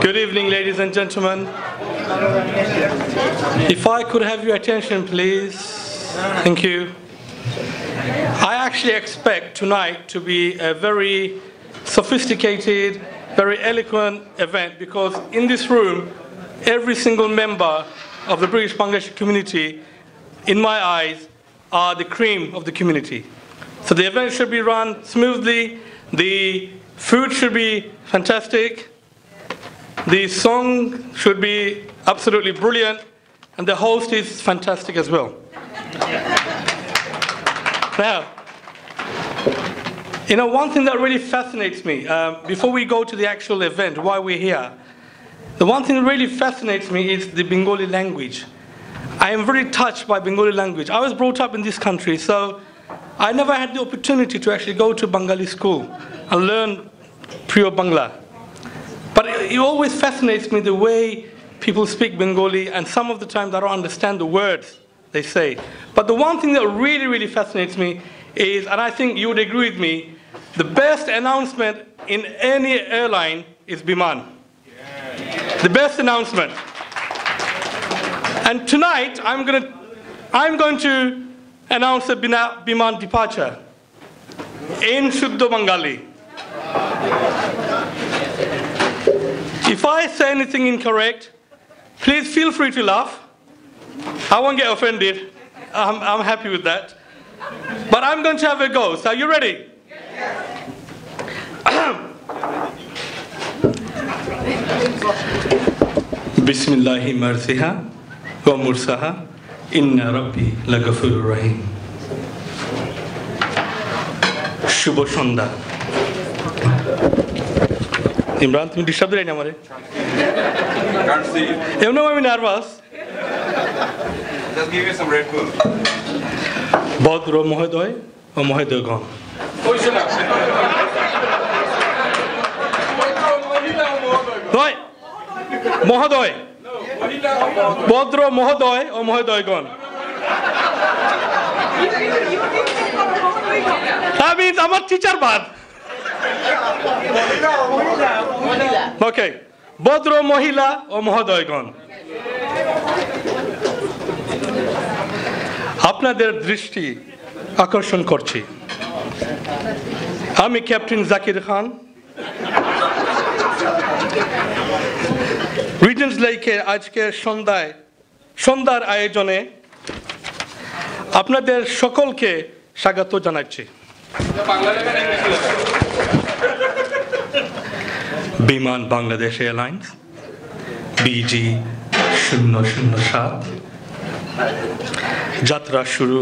Good evening, ladies and gentlemen. If I could have your attention, please. Thank you. I actually expect tonight to be a very sophisticated, very eloquent event because in this room, every single member of the British Bangladeshi community, in my eyes, are the cream of the community. So the event should be run smoothly, the food should be fantastic, the song should be absolutely brilliant, and the host is fantastic as well. Now, one thing that really fascinates me, before we go to the actual event, why we're here, the one thing that really fascinates me is the Bengali language. I am very touched by Bengali language. I was brought up in this country, so I never had the opportunity to actually go to Bengali school and learn pure Bangla. But it always fascinates me the way people speak Bengali, and some of the times I don't understand the words they say. But the one thing that really, really fascinates me is, and I think you would agree with me, the best announcement in any airline is Biman. The best announcement. And tonight, I'm going to announce a Biman departure in Shuddha Bengali. If I say anything incorrect, please feel free to laugh. I won't get offended. I'm happy with that. But I'm going to have a go. So are you ready? Yes. Bismillahi marziha wa mursaha inna rabbi lagafurur rahim. Shubho Shonda. Imran, তুমি disturb দিলে না আমারে? Can't see you. You know I'm nervous. Just give me some Red Bull. ভদ্র মহোদয় ও মহোদয়গণ। নয় মহোদয়। ভদ্র মহোদয় ও মহোদয়গণ। That means আমার টিচার বাদ। Okay. ভদ্র মহিলা ও মহোদয়গণ, আপনাদের দৃষ্টি আকর্ষণ করছি। আমি ক্যাপ্টেন জাকির খান, রিজেন্টস লেকে আজকের সন্ধ্যার আয়োজনে আপনাদের সকলকে স্বাগত জানাচ্ছি। বিমান বাংলাদেশ এয়ারলাইন্স BG007 যাত্রা শুরু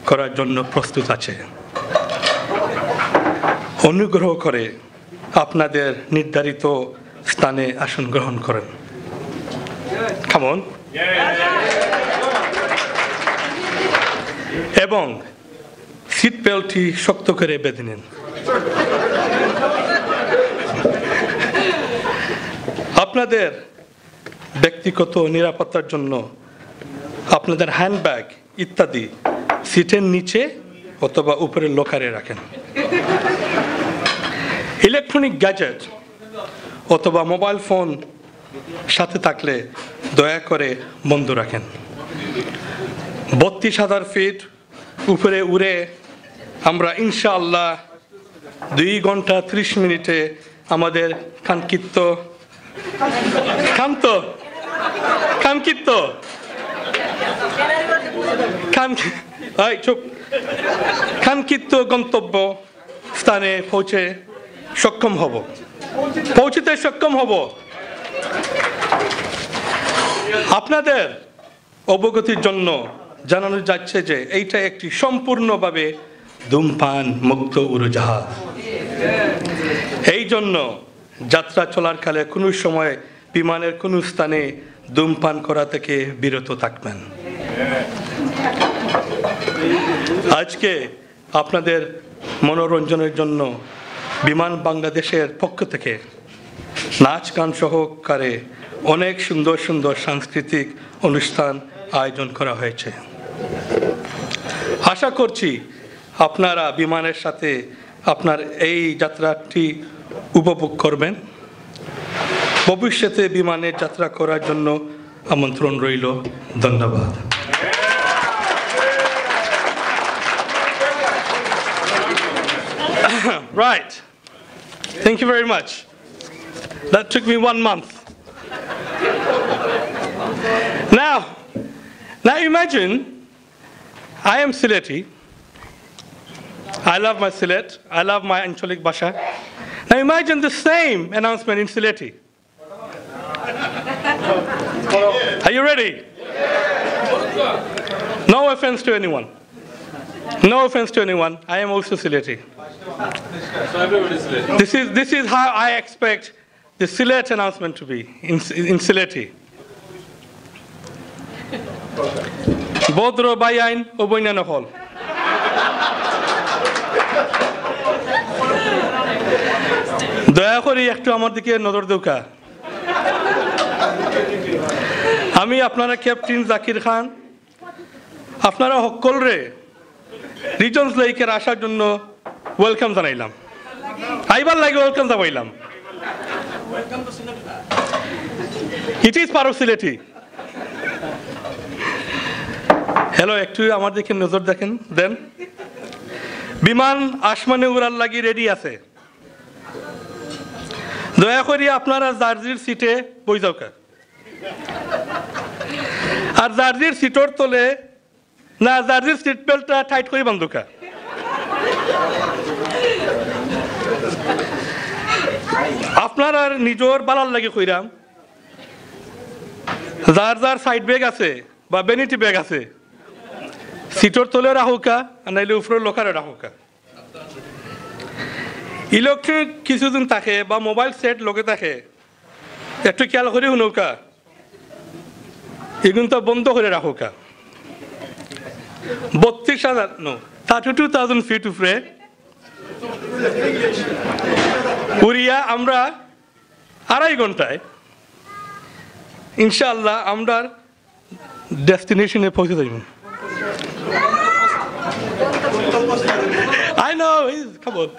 করার জন্য প্রস্তুত আছে। অনুগ্রহ করে আপনাদের নির্ধারিত স্থানে আসন গ্রহণ করেন। Come on. এবং সিট বেল্টটি শক্ত করে বেঁধে নিন। আপনাদের ব্যক্তিগত নিরাপত্তার জন্য আপনাদের হ্যান্ডব্যাগ ইত্যাদি সিটের নিচে অথবা উপরের লকারে রাখেন। ইলেকট্রনিক গ্যাজেট অথবা মোবাইল ফোন সাথে থাকলে দয়া করে বন্ধ রাখেন। 32,000 ফিট উপরে উড়ে আমরা ইনশাআল্লাহ 2 ঘন্টা 30 মিনিটে আমাদের কাঙ্ক্ষিত গন্তব্য স্থানে পৌঁছতে সক্ষম হব। আপনাদের অবগতির জন্য জানানো যাচ্ছে যে এইটা একটি সম্পূর্ণভাবে ধূমপান মুক্ত উড়োজাহাজ। এই জন্য যাত্রা চলাকালে কোনো সময় বিমানের কোনো স্থানে ধূমপান করা থেকে বিরত থাকবেন। আজকে আপনাদের মনোরঞ্জনের জন্য বিমান বাংলাদেশের পক্ষ থেকে নাচ গান সহকারে অনেক সুন্দর সুন্দর সাংস্কৃতিক অনুষ্ঠান আয়োজন করা হয়েছে। আশা করছি আপনারা বিমানের সাথে আপনার এই যাত্রাটি উপভোগ করবেন। ভবিষ্যতে বিমানে যাত্রা করার জন্য আমন্ত্রণ রইল ধন্যবাদ Right. Thank you very much. That took me 1 month. Now imagine I am Sylheti. I love my Sylhet. I love my Ancholik Basha. Now imagine the same announcement in Sylheti. Are you ready? No offense to anyone. No offense to anyone. I am also Sylheti. This is how I expect the Sylhet announcement to be in Sylheti. Bodro bayain oboyna hol. দয়া করে একটু আমার দিকে নজর দৌকা আমি আপনারা captain Zakir খান আপনারা সকলরে রিজন্স লেকের আসার জন্য ওয়েলকাম জানাইলাম আইবার লাগে ওয়েলকাম জানাইলাম it is part of Sylheti hello একটু আমার দিকে নজর দেখেন দেন বিমান আসমানে উড়ার লাগি রেডি আছে দয়া করে আপনারা জার্জির সিটে বই যাওকা আর জার্জির সিটর তলে না জার্জির সিট বেল্টটা টাইট করে বান্ধুকা আপনার আর নিজের বালার লাগে কইরাম যার যার সাইড ব্যাগ আছে বা বেনিটি ব্যাগ আছে সিটর তলে রাখুকা আর নাইলে উপরের লোকারে রাখুকা ইলেকট্রিক কিছুদিন থাকে বা মোবাইল সেট লোকে থাকে একটু খেয়াল করে শুনৌকা এগুলো তো বন্ধ করে রাখুকা 32,000 ফিট উপরে উড়িয়া আমরা 2.5 ঘন্টায় ইনশাআল্লাহ আমরা ডেস্টিনেশনে পৌঁছে যাইব I know, come on.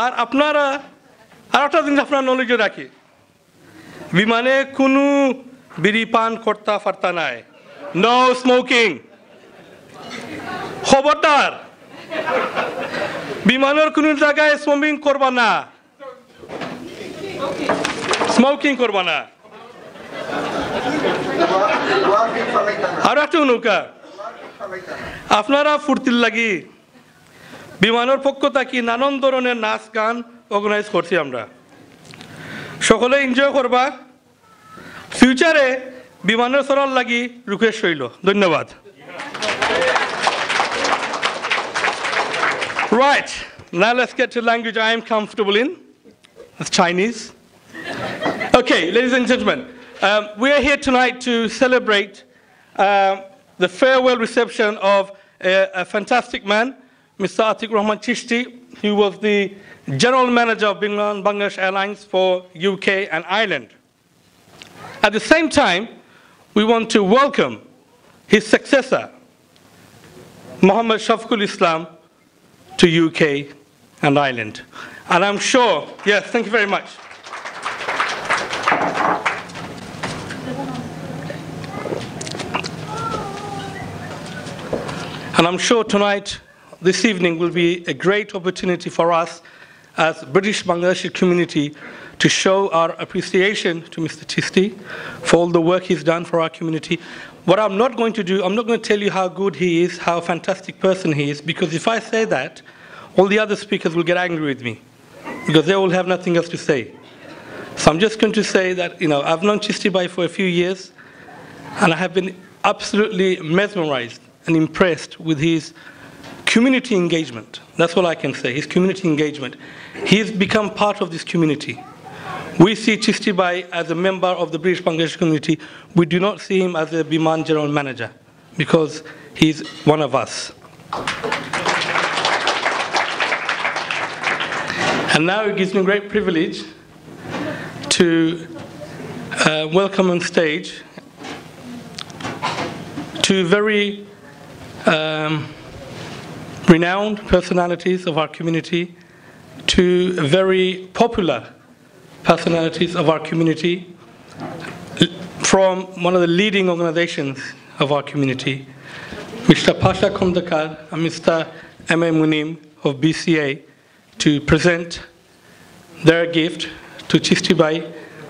আর আপনারা আর একটা জিনিস আপনার নলেজে রাখি বিমানে কোনো বিড়ি পান করতে পারতা নাই নো স্মোকিং খবরদার বিমানের কোনো জায়গায় স্মোকিং করবা না স্মোকিং করবা না আর একটা নৌকা আপনারা ফুর্তির লাগি বিমানের পক্ষ থাকি নানান ধরনের নাচ গান অর্গানাইজ করছি আমরা সকলে এনজয় করবা ফিউচারে বিমানের চলার লাগি রিকোয়েস্ট হইল ধন্যবাদ Right, now let's get to language I am comfortable in. It's Chinese. Okay, ladies and gentlemen, we are here tonight to celebrate the farewell reception of a fantastic man, Mr. Atique Rahman Chisty, who was the General Manager of Biman Airlines for UK and Ireland. At the same time, we want to welcome his successor, Mohammed Shafiqul Islam, to UK and Ireland. And I'm sure, yes, thank you very much. And I'm sure tonight, this evening, will be a great opportunity for us as British Bangladeshi community to show our appreciation to Mr. Chisty for all the work he's done for our community. What I'm not going to do, I'm not going to tell you how good he is, how fantastic person he is, because if I say that, all the other speakers will get angry with me, because they will have nothing else to say. So I'm just going to say that, I've known Chisty Bhai for a few years, and I have been absolutely mesmerized and impressed with his community engagement. That's all I can say, his community engagement. He's become part of this community. We see Chisty Bhai as a member of the British Bangladesh community. We do not see him as a Biman general manager, because he's one of us. And now it gives me great privilege to welcome on stage two very renowned personalities of our community, two very popular personalities of our community from one of the leading organizations of our community, Mr. Pasha Kondakar and Mr. M.A. Munim of BCA, to present their gift to Chisty Bhai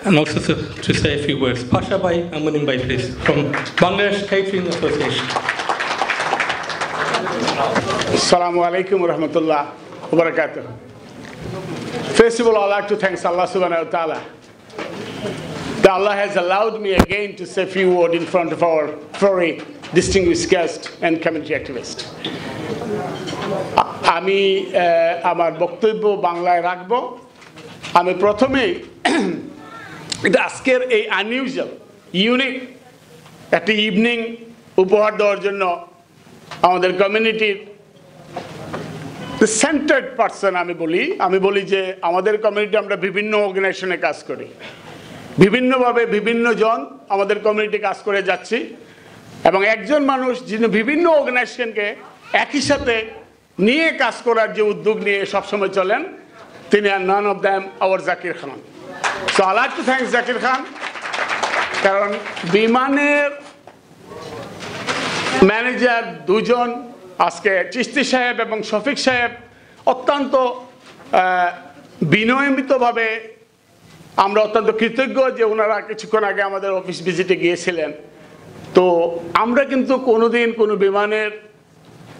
and also to say a few words. Pasha Bhai and Munim Bhai, please, from Bangladesh Catering Association. Assalamu alaikum wa rahmatullah wa barakatuh. First of all, I'd like to thank Allah subhanahu wa ta'ala that Allah has allowed me again to say a few words in front of our very distinguished guest and community activist. আমি আমার বক্তব্য বাংলায় রাখব। আমি প্রথমেই এটা আজকের এই আনইউজুয়াল ইউনিক একটা ইভিনিং উপহার দেওয়ার জন্য আমাদের কমিউনিটির সেন্টার্ড পারসন আমি বলি যে আমাদের কমিউনিটি আমরা বিভিন্ন অর্গানাইজেশনে কাজ করি, বিভিন্নভাবে বিভিন্ন জন আমাদের কমিউনিটি কাজ করে যাচ্ছি, এবং একজন মানুষ যিনি বিভিন্ন অর্গানাইজেশনকে একই সাথে নিয়ে কাজ করার যে উদ্যোগ নিয়ে সবসময় চলেন, তিনি আর none of them our Zakir Khan. So I like to thank Zakir Khan, কারণ বিমানের ম্যানেজার দুজন আজকে চিস্তি সাহেব এবং শফিক সাহেব অত্যন্ত বিনয়মিতভাবে আমরা অত্যন্ত কৃতজ্ঞ যে ওনারা কিছুক্ষণ আগে আমাদের অফিস ভিজিটে গিয়েছিলেন। তো আমরা কিন্তু কোনোদিন কোনো বিমানের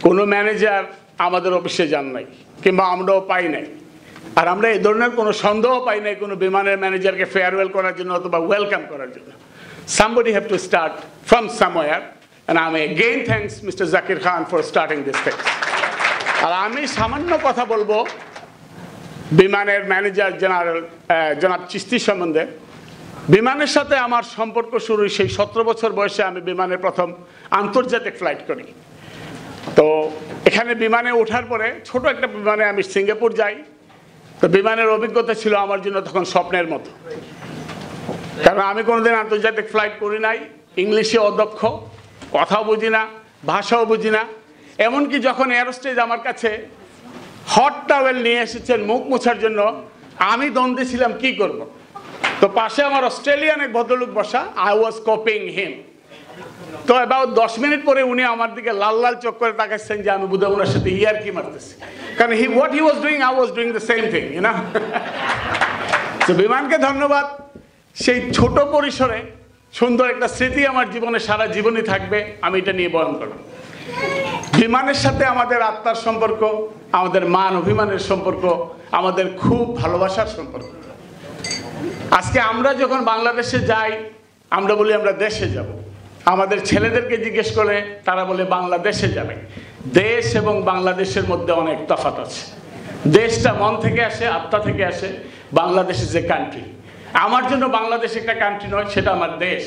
কোনো ম্যানেজার আমাদের অফিসে যান নাই, কিংবা আমরাও পাই নাই, আর আমরা এই ধরনের কোনো সন্দেহ পাই নাই কোনো বিমানের ম্যানেজারকে ফেয়ারওয়েল করার জন্য অথবা ওয়েলকাম করার জন্য। Somebody have to start from somewhere, and I again thanks Mr. Zakir Khan for starting this thing. আর আমি সামান্য কথা বলবো বিমানের ম্যানেজার জনাব চিস্তি সম্বন্ধে। বিমানের সাথে আমার সম্পর্ক শুরু সেই 17 বছর বয়সে আমি বিমানের প্রথম আন্তর্জাতিক ফ্লাইট করি। তো এখানে বিমানে ওঠার পরে ছোট একটা বিমানে আমি সিঙ্গাপুর যাই। তো বিমানের অভিজ্ঞতা ছিল আমার জন্য তখন স্বপ্নের মতো, কারণ আমি কোনোদিন আন্তর্জাতিক ফ্লাইট করি নাই, ইংলিশে অদক্ষ, কথাও বুঝি না, ভাষাও বুঝি না। এমনকি যখন এয়ারোস্টেজ আমার কাছে হট টাওয়েল নিয়ে এসেছেন মুখ মোছার জন্য, আমি দ্বন্দ্বে ছিলাম কি করব। তো পাশে আমার অস্ট্রেলিয়ান এক ভদ্রলোক বসা, আই ওয়াজ কপিং হিম। তো অ্যাবাউট 10 মিনিট পরে উনি আমার দিকে লাল লাল চোখ করে তাকাচ্ছেন যে আমি বোধহয় ওনার সাথে ইয়ার কি মারতেছি, কারণ what he was doing I was doing the same thing, you know. তো বিমানকে ধন্যবাদ, সেই ছোট পরিসরে সুন্দর একটা স্মৃতি আমার জীবনে সারা জীবনই থাকবে, আমি এটা নিয়ে বয়ন করব। বিমানের সাথে আমাদের আত্মার সম্পর্ক, আমাদের মান অভিমানের সম্পর্ক, আমাদের খুব ভালোবাসার সম্পর্ক। আজকে আমরা যখন বাংলাদেশে যাই আমরা বলি আমরা দেশে যাব, আমাদের ছেলেদেরকে জিজ্ঞেস করে তারা বলে বাংলাদেশে যাবে। দেশ এবং বাংলাদেশের মধ্যে অনেক তফাৎ আছে। দেশটা মন থেকে আসে, আত্মা থেকে আসে। Bangladesh is a country. আমার জন্য বাংলাদেশ একটা কান্ট্রি নয়, সেটা আমার দেশ।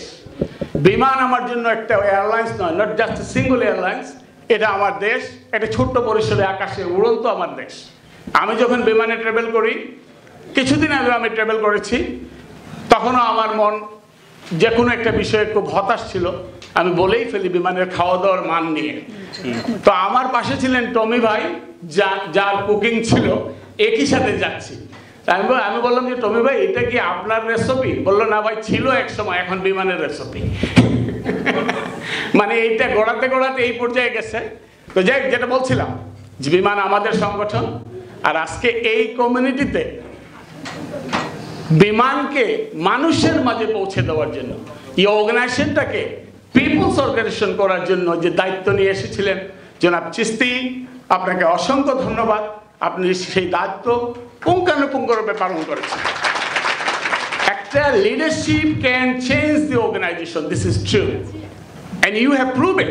বিমান আমার জন্য একটা এয়ারলাইন্স নয়, not just a single airlines, এটা আমার দেশ। একটা ছোট্ট পরিসরে আকাশে উড়ন্ত আমার দেশ। আমি যখন বিমানে ট্রাভেল করি, কিছুদিন আগে আমি ট্রাভেল করেছি, তখনও আমার মন যে কোনো একটা বিষয়ে খুব হতাশ ছিল। আমি বলেই ফেলি বিমানের খাওয়া দাওয়ার মান নিয়ে। তো আমার পাশে ছিলেন টমি ভাই, যার কুকিং ছিল, একই সাথে যাচ্ছি। আমি বললাম যে টমি ভাই এটা কি আপনার রেসিপি? বললো না ভাই, ছিল এক সময়, এখন বিমানের রেসিপি। মানে এইটা গড়াতে গড়াতে এই পর্যায়ে গেছে। তো যাই, যেটা বলছিলাম যে বিমান আমাদের সংগঠন, আর আজকে এই কমিউনিটিতে বিমানকে মানুষের মাঝে পৌঁছে দেওয়ার জন্য, এই অর্গানাইজেশনটাকে পিপলস অর্গানাইজেশন করার জন্য যে দায়িত্ব নিয়ে এসেছিলেন জনাব চিস্তি, আপনাকে অসংখ্য ধন্যবাদ। আপনি সেই দায়িত্ব পুঙ্খানুপুঙ্খরূপে পালন করেছেন। একটা leadership can change the organisation, this is true, and you have proven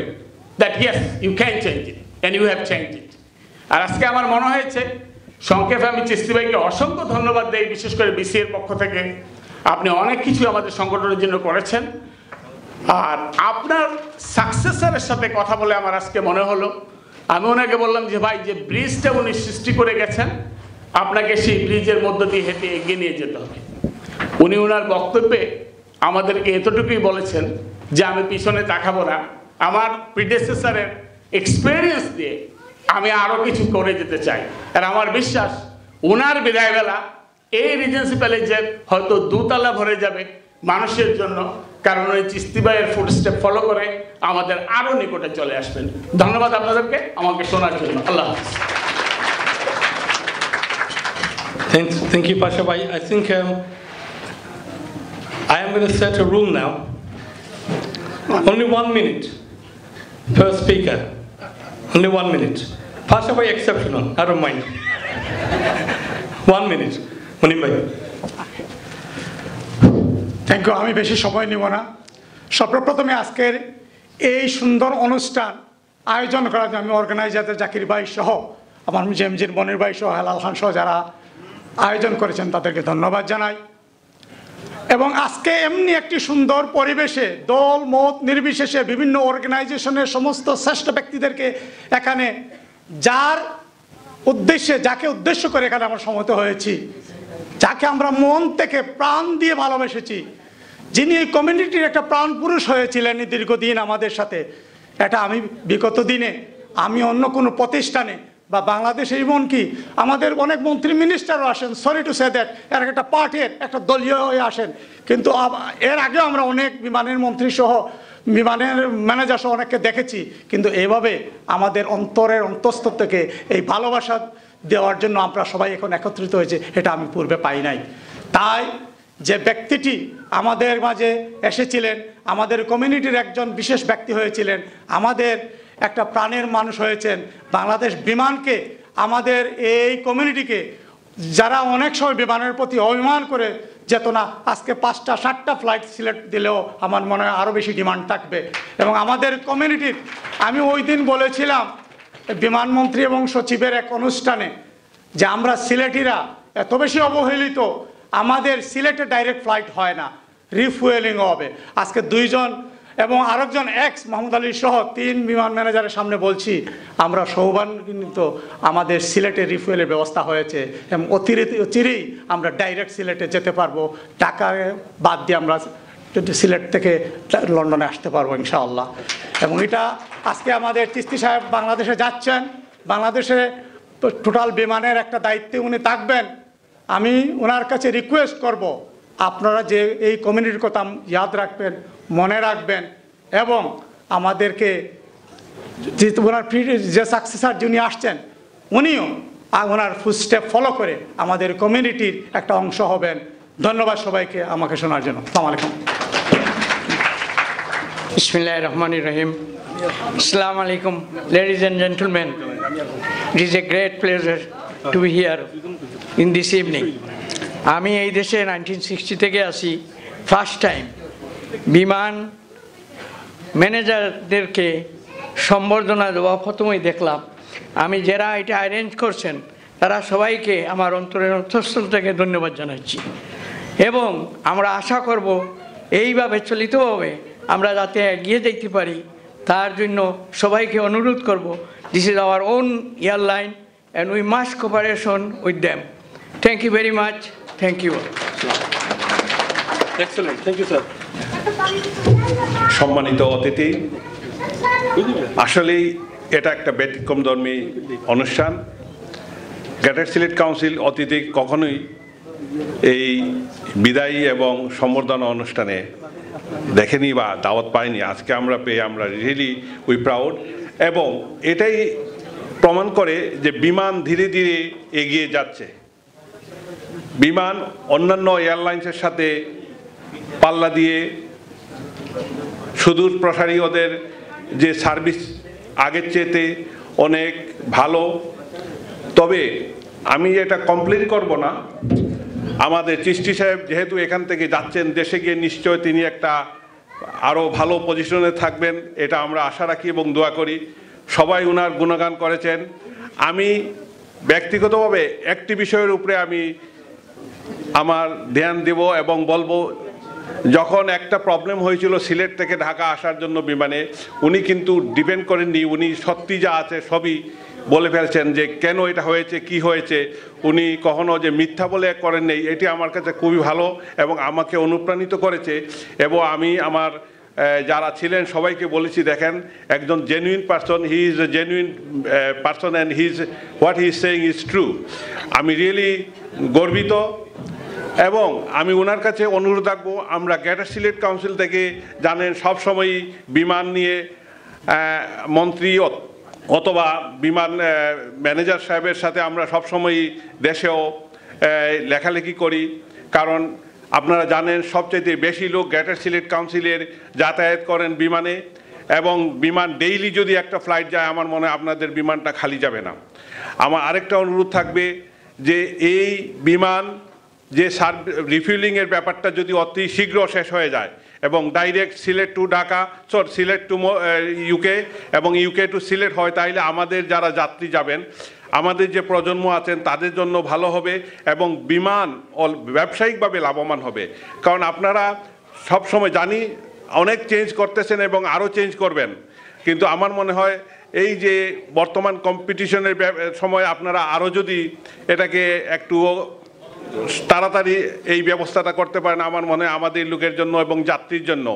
that yes, you can change it, and you have changed it. আর আজকে আমার মনে হয়েছে, সংক্ষেপে আমি চিস্তি ভাইকে অসংখ্য ধন্যবাদ দেই, বিশেষ করে বিসি এর পক্ষ থেকে। আপনি অনেক কিছু আমাদের সংগঠনের জন্য করেছেন। আর আপনার সাকসেসরের সাথে কথা বলে আমার আজকে মনে হলো, আমি ওনাকে বললাম যে ভাই, যে ব্রিজটা উনি সৃষ্টি করে গেছেন, আপনাকে সেই ব্রিজের মধ্য দিয়ে হেঁটে এগিয়ে নিয়ে যেতে হবে। উনি ওনার বক্তব্যে আমাদেরকে এতটুকুই বলেছেন যে আমি পিছনে তাকাবো না, আমার প্রিডেসেসরের এক্সপেরিয়েন্স দিয়ে আমি আরও কিছু করে যেতে চাই। আর আমার বিশ্বাস ওনার বিদায়বেলা এই রিজেন্সি প্যালেসের হয়তো দুতলা ভরে যাবে মানুষের জন্য, কারণ ওই চিস্তি ভাইয়ের ফুটস্টেপ ফলো করে আমাদের আরো নিকটে চলে আসবেন। ধন্যবাদ আপনাদেরকে আমাকে শোনার জন্য। আল্লাহ হাফেজ। Thank you, Pasha Bhai. I think I am going to set a rule now. Only 1 minute per speaker. Only 1 minute. Pasha Bhai exceptional. I don't mind. 1 minute. Munim Bhai. Thank you. আমি বেশি সময় নিব না। সর্বপ্রথমে আজকের এই সুন্দর অনুষ্ঠান আয়োজন করার জন্য আমি অর্গানাইজার জাকির ভাই সহ আমার জেমজির মনির ভাই সহ হেলাল খান সহ যারা আয়োজন করেছেন তাদেরকে ধন্যবাদ জানাই। এবং আজকে এমনি একটি সুন্দর পরিবেশে দল মত নির্বিশেষে বিভিন্ন অর্গানাইজেশনের সমস্ত শ্রেষ্ঠ ব্যক্তিদেরকে এখানে যাকে উদ্দেশ্য করে এখানে আমরা সমবেত হয়েছি, যাকে আমরা মন থেকে প্রাণ দিয়ে ভালোবেসেছি, যিনি এই কমিউনিটির একটা প্রাণ পুরুষ হয়েছিলেন দীর্ঘদিন আমাদের সাথে। এটা আমি বিগত দিনে আমি অন্য কোনো প্রতিষ্ঠানে বা বাংলাদেশে এমনকি আমাদের অনেক মন্ত্রী মিনিস্টারও আসেন, সরি টু সে দ্যাট, এর একটা পার্টির একটা দলীয় হয়ে আসেন, কিন্তু এর আগেও আমরা অনেক বিমানের মন্ত্রী সহ বিমানের ম্যানেজার সহ অনেককে দেখেছি, কিন্তু এইভাবে আমাদের অন্তরের অন্তঃস্থ থেকে এই ভালোবাসা দেওয়ার জন্য আমরা সবাই এখন একত্রিত হয়েছে, এটা আমি পূর্বে পাই নাই। তাই যে ব্যক্তিটি আমাদের মাঝে এসেছিলেন, আমাদের কমিউনিটির একজন বিশেষ ব্যক্তি হয়েছিলেন, আমাদের একটা প্রাণের মানুষ হয়েছেন, বাংলাদেশ বিমানকে, আমাদের এই কমিউনিটিকে যারা অনেক সময় বিমানের প্রতি অভিমান করে যেত না, আজকে 5টা 7টা ফ্লাইট সিলেক্ট দিলেও আমার মনে হয় আরও বেশি ডিমান্ড থাকবে। এবং আমাদের কমিউনিটির আমি ওই দিন বলেছিলাম বিমানমন্ত্রী এবং সচিবের এক অনুষ্ঠানে যে আমরা সিলেটিরা এত বেশি অবহেলিত, আমাদের সিলেটে ডাইরেক্ট ফ্লাইট হয় না, রিফুয়েলিংও হবে। আজকে 2 জন এবং আরেকজন এক্স মোহাম্মদ আলী সহ 3 বিমান ম্যানেজারের সামনে বলছি আমরা সৌভাগ্যিত, আমাদের সিলেটে রিফুয়েলের ব্যবস্থা হয়েছে এবং অচিরেই আমরা ডাইরেক্ট সিলেটে যেতে পারবো, ঢাকায় বাদ দিয়ে আমরা সিলেট থেকে লন্ডনে আসতে পারবো ইনশাআল্লাহ। এবং এটা আজকে আমাদের চিস্তি সাহেব বাংলাদেশে যাচ্ছেন, বাংলাদেশে টোটাল বিমানের একটা দায়িত্বে উনি থাকবেন। আমি ওনার কাছে রিকোয়েস্ট করব আপনারা যে এই কমিউনিটির কথা ইয়াদ রাখবেন, মনে রাখবেন এবং আমাদেরকে যে ওনার যে সাকসেসার যিনি আসছেন উনিও ওনার ফুটস্টেপ ফলো করে আমাদের কমিউনিটির একটা অংশ হবেন। ধন্যবাদ সবাইকে আমাকে শোনার জন্য। আসসালামু আলাইকুম। Bismillahir Rahmanir Rahim. Assalamu alaikum, ladies and gentlemen. It is a great pleasure to be here in this evening. আমি এই দেশে 1960 থেকে আসি, ফার্স্ট টাইম বিমান ম্যানেজারদেরকে সম্বর্ধনা দেওয়া প্রথমেই দেখলাম। আমি যারা এটা অ্যারেঞ্জ করছেন তারা সবাইকে আমার অন্তরের অন্তঃস্থল থেকে ধন্যবাদ জানাচ্ছি এবং আমরা আশা করব এইভাবে চলিতভাবে আমরা যাতে এগিয়ে যেতে পারি তার জন্য সবাইকে অনুরোধ করব। This is our own airline and we must cooperation with them. Thank you very much. Thank you. Excellent. Thank you, sir. সম্মানিত অতিথি, আসলেই এটা একটা ব্যতিক্রমধর্মী অনুষ্ঠান। গ্রেটার সিলেট কাউন্সিল অতিথি কখনোই এই বিদায়ী এবং সম্বর্ধনা অনুষ্ঠানে দেখেনি বা দাওয়াত পায়নি। আজকে আমরা পেয়ে আমরা রিয়েলি উই প্রাউড এবং এটাই প্রমাণ করে যে বিমান ধীরে ধীরে এগিয়ে যাচ্ছে। বিমান অন্যান্য এয়ারলাইন্সের সাথে পাল্লা দিয়ে সুদূর প্রসারী ওদের যে সার্ভিস আগের চেয়েতে অনেক ভালো। তবে আমি এটা কমপ্লেন করব না, আমাদের চিস্তি সাহেব যেহেতু এখান থেকে যাচ্ছেন দেশে গিয়ে নিশ্চয় তিনি একটা আরও ভালো পজিশনে থাকবেন, এটা আমরা আশা রাখি এবং দোয়া করি। সবাই ওনার গুণগান করেছেন। আমি ব্যক্তিগতভাবে একটি বিষয়ের উপরে আমি আমার ধ্যান দেব এবং বলবো, যখন একটা প্রবলেম হয়েছিল সিলেট থেকে ঢাকা আসার জন্য বিমানে, উনি কিন্তু ডিপেন্ড করেননি, উনি সত্যি যা আছে সবই বলে ফেলছেন যে কেন এটা হয়েছে, কি হয়েছে। উনি কখনো যে মিথ্যা বলে করেন নেই, এটি আমার কাছে খুবই ভালো এবং আমাকে অনুপ্রাণিত করেছে। এবং আমি আমার যারা ছিলেন সবাইকে বলেছি, দেখেন একজন genuine person, he is a genuine person and what he is saying is true. আমি রিয়েলি গর্বিত এবং আমি ওনার কাছে অনুরোধ রাখবো আমরা গ্রেটার সিলেট কাউন্সিল থেকে জানেন সবসময়ই বিমান নিয়ে মন্ত্রী অথবা বিমান ম্যানেজার সাহেবের সাথে আমরা সবসময়ই দেশেও লেখালেখি করি কারণ আপনারা জানেন সবচেয়ে বেশি লোক গ্রেটার সিলেট কাউন্সিলের যাতায়াত করেন বিমানে এবং বিমান ডেইলি যদি একটা ফ্লাইট যায় আমার মনে হয় আপনাদের বিমানটা খালি যাবে না আমার আরেকটা অনুরোধ থাকবে যে এই বিমান যে রিফিউলিংয়ের ব্যাপারটা যদি অতি শীঘ্র শেষ হয়ে যায় এবং direct Sylhet to Dhaka Sylhet to UK এবং ইউকে টু সিলেট হয় তাহলে আমাদের যারা যাত্রী যাবেন আমাদের যে প্রজন্ম আছেন তাদের জন্য ভালো হবে এবং বিমান ব্যবসায়িকভাবে লাভবান হবে কারণ আপনারা সবসময় জানি অনেক চেঞ্জ করতেছেন এবং আরও চেঞ্জ করবেন কিন্তু আমার মনে হয় এই যে বর্তমান কম্পিটিশনের সময় আপনারা আরও যদি এটাকে একটু তাড়াতাড়ি এই ব্যবস্থাটা করতে পারেন আমার মনে হয় আমাদের লোকের জন্য এবং যাত্রীর জন্য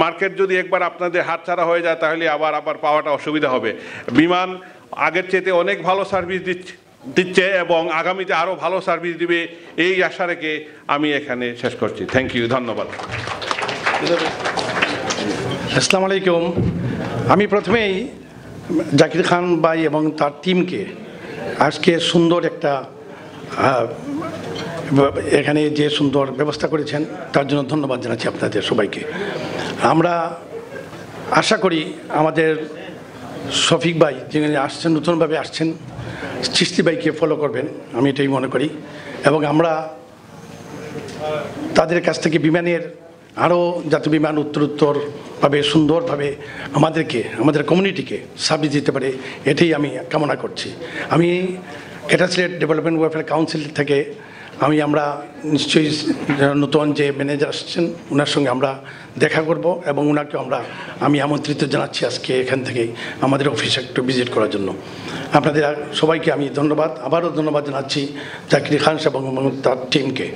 মার্কেট যদি একবার আপনাদের হাতছাড়া হয়ে যায় তাহলে আবার পাওয়াটা অসুবিধা হবে বিমান আগের চেয়ে অনেক ভালো সার্ভিস দিচ্ছে এবং আগামীতে আরও ভালো সার্ভিস দিবে এই আশা রেখে আমি এখানে শেষ করছি থ্যাংক ইউ ধন্যবাদ আসসালামু আলাইকুম আমি প্রথমেই জাকির খান ভাই এবং তার টিমকে আজকে সুন্দর একটা এখানে যে সুন্দর ব্যবস্থা করেছেন তার জন্য ধন্যবাদ জানাচ্ছি আপনাদের সবাইকে আমরা আশা করি আমাদের শফিক ভাই যিনি আসছেন নতুনভাবে আসছেন চিশতি ভাইকে ফলো করবেন আমি এটাই মনে করি এবং আমরা তাদের কাছ থেকে বিমানের আরও যাতে বিমান উত্তরোত্তরভাবে সুন্দরভাবে আমাদের কমিউনিটিকে সার্ভিস দিতে পারে এটাই আমি কামনা করছি আমি greater Sylhet development welfare council থেকে আমরা নিশ্চয়ই নতুন যে ম্যানেজার আসছেন ওনার সঙ্গে আমরা দেখা করব এবং ওনাকে আমি আমন্ত্রিত জানাচ্ছি আজকে এখান থেকেই আমাদের অফিসে একটু ভিজিট করার জন্য আপনাদের সবাইকে আমি আবারও ধন্যবাদ জানাচ্ছি জাকির খান সাহেব এবং তার টিমকে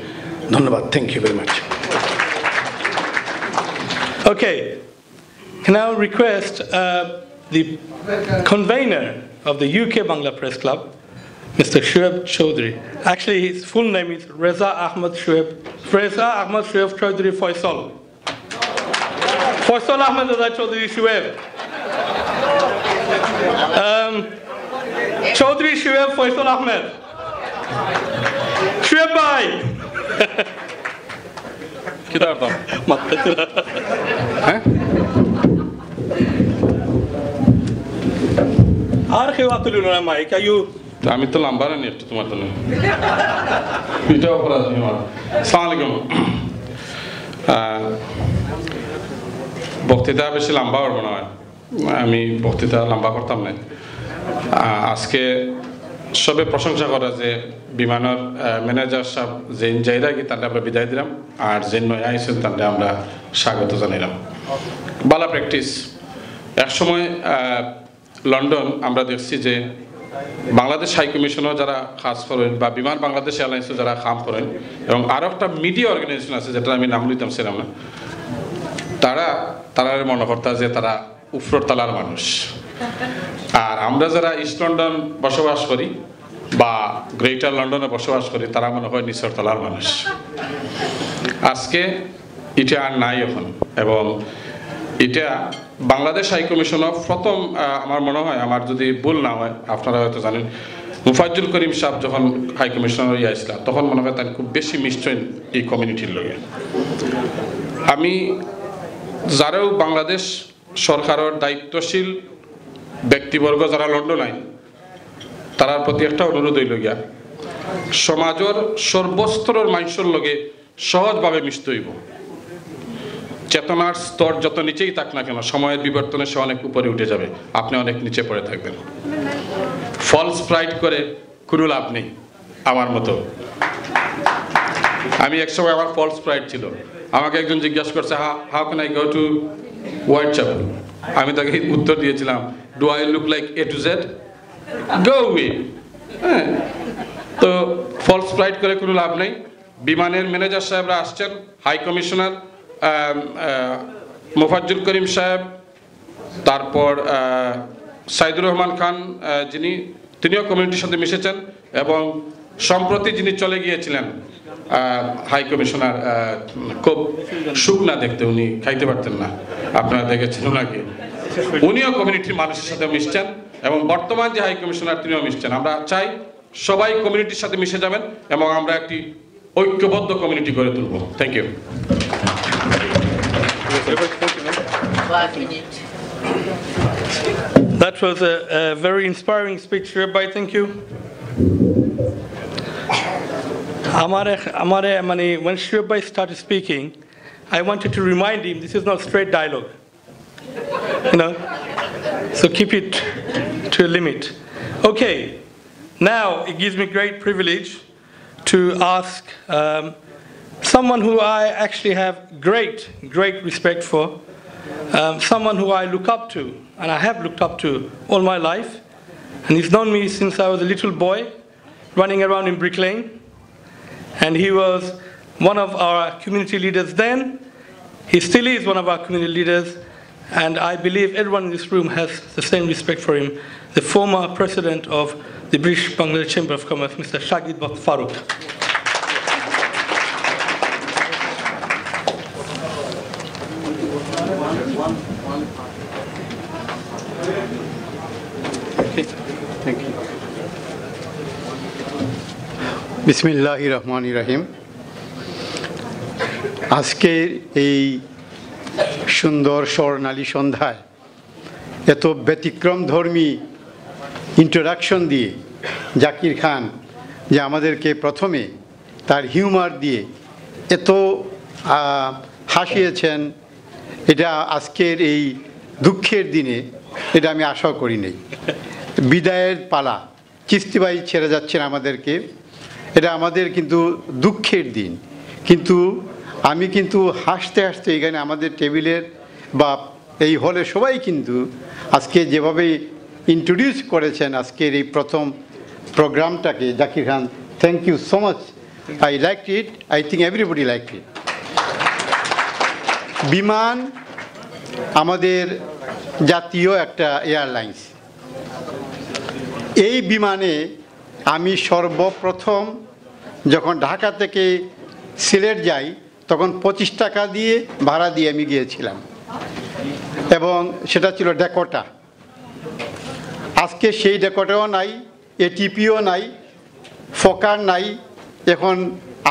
ধন্যবাদ thank you very much Okay, can I request the convener of the UK Bangla Press Club, Mr. Shoaib Chaudhry. Actually, his full name is Reza Ahmad Shoaib Chaudhry Faisal. Faisal Ahmed Reza Chaudhry Shoaib. Chaudhry Shoaib Faisal Ahmed. Shoaib bhai. किधर था मत हैं আর কেউ আতুল না মাই কায়ু আমি তো লম্বা না একটু তোমার জন্য এটা অপরাধ আমার আসসালামু আলাইকুম বক্তৃতা বেশি লম্বা করব না আমি বক্তৃতা লম্বা করতাম না আজকে সবে প্রশংসা করা যে বিমানের ম্যানেজার সাহেব যে যাইরা কি তাহলে আমরা বিদায় দিলাম আর যে নয়া আইসেন তাহলে আমরা স্বাগত জানাইলাম ভালো প্র্যাকটিস একসময় লন্ডন আমরা দেখছি যে বাংলাদেশ হাই কমিশনও যারা কাজ করেন বা বিমান বাংলাদেশ এয়ারলাইন্সও যারা কাম করেন এবং আরও একটা মিডিয়া অর্গানাইজেশন আছে যেটা আমি নাম লিতাম ছিলাম না তারা মনে করতা যে তারা উপর তলার মানুষ আর আমরা যারা ইস্ট লন্ডন বসবাস করি বা গ্রেটার লন্ডনে বসবাস করি তারা মনে হয় নিচের তলার মানুষ আজকে এটা আর নাই এখন এবং এটা বাংলাদেশ হাই কমিশনের প্রথম আমার মনে হয় আমার যদি ভুল না হয় আপনারা হয়তো জানেন মুফাজ্জুল করিম সাহেব যখন হাই কমিশনার হয়ে আসলাম তখন মনে হয় তার খুব বেশি মিশছেন এই কমিউনিটির লগে আমি যারাও বাংলাদেশ সরকারের দায়িত্বশীল ব্যক্তিবর্গ যারা লন্ডন আইন তার প্রতি একটা অনুরোধ হইল গিয়া সমাজের সর্বস্তরের মানুষের লগে সহজভাবে মিশতে হইব চেতনার স্তর যত নিচেই থাক না কেন সময়ের বিবর্তনে সে অনেক উপরে উঠে যাবে আপনি অনেক নিচে পড়ে থাকবেন ফলস প্রাইড করে কোনো লাভ নেই আমার মতো আমি একসময় আমার ফলস প্রাইড ছিল আমাকে একজন জিজ্ঞাসা করছে how can I go to Whitechapel আমি তাকে উত্তর দিয়েছিলাম do I look like A to Z go way হ্যাঁ তো ফলস প্রাইড করে কোনো লাভ নেই বিমানের ম্যানেজার সাহেবরা আসছেন হাই কমিশনার মুফাজ্জুল করিম সাহেব তারপর সাইদুর রহমান খান তিনিও কমিউনিটির সাথে মিশেছেন এবং সম্প্রতি যিনি চলে গিয়েছিলেন হাই কমিশনার, খুব শুকনা দেখতে, উনি খাইতে পারতেন না, আপনারা দেখেছেন ওনাকে, উনিও কমিউনিটির মানুষের সাথে মিশছেন এবং বর্তমান যে হাই কমিশনার তিনিও মিশছেন। আমরা চাই সবাই কমিউনিটির সাথে মিশে যাবেন এবং আমরা একটি ঐক্যবদ্ধ কমিউনিটি গড়ে তুলব। Thank you. That was a very inspiring speech, Rabbi. Thank you. When Rabbi started speaking, I wanted to remind him this is not straight dialogue. So keep it to a limit. Okay, now it gives me great privilege to ask someone who I actually have great respect for, someone who I look up to, and I have looked up to all my life, and he's known me since I was a little boy running around in Brick Lane, and he was one of our community leaders then. He still is one of our community leaders, and I believe everyone in this room has the same respect for him, the former president of the British Bangladesh Chamber of Commerce, Mr. Shagid Farouk. বিসমিল্লাহির রহমানির রহিম। আজকের এই সুন্দর স্বর্ণালী সন্ধ্যায় এত ব্যতিক্রমধর্মী introduction দিয়ে জাকির খান যে আমাদেরকে প্রথমে তার হিউমার দিয়ে এত হাসিয়েছেন, এটা আজকের এই দুঃখের দিনে এটা আমি আশাও করি নাই। বিদায়ের পালা, চিস্তি ভাই ছেড়ে যাচ্ছেন আমাদেরকে, এটা আমাদের কিন্তু দুঃখের দিন। কিন্তু আমি কিন্তু হাসতে হাসতে এখানে আমাদের টেবিলের বা এই হলে সবাই কিন্তু আজকে যেভাবে ইন্ট্রোডিউস করেছেন আজকের এই প্রথম প্রোগ্রামটাকে, Zakir Khan, thank you so much. I like it, I think everybody like it. Biman আমাদের জাতীয় একটা এয়ারলাইন্স। এই বিমানে আমি সর্বপ্রথম যখন ঢাকা থেকে সিলেট যাই তখন 25 টাকা দিয়ে ভাড়া দিয়ে আমি গিয়েছিলাম, এবং সেটা ছিল ডেকোটা। আজকে সেই ডেকোটাও নাই, এটিপিও নাই, ফকার নাই, এখন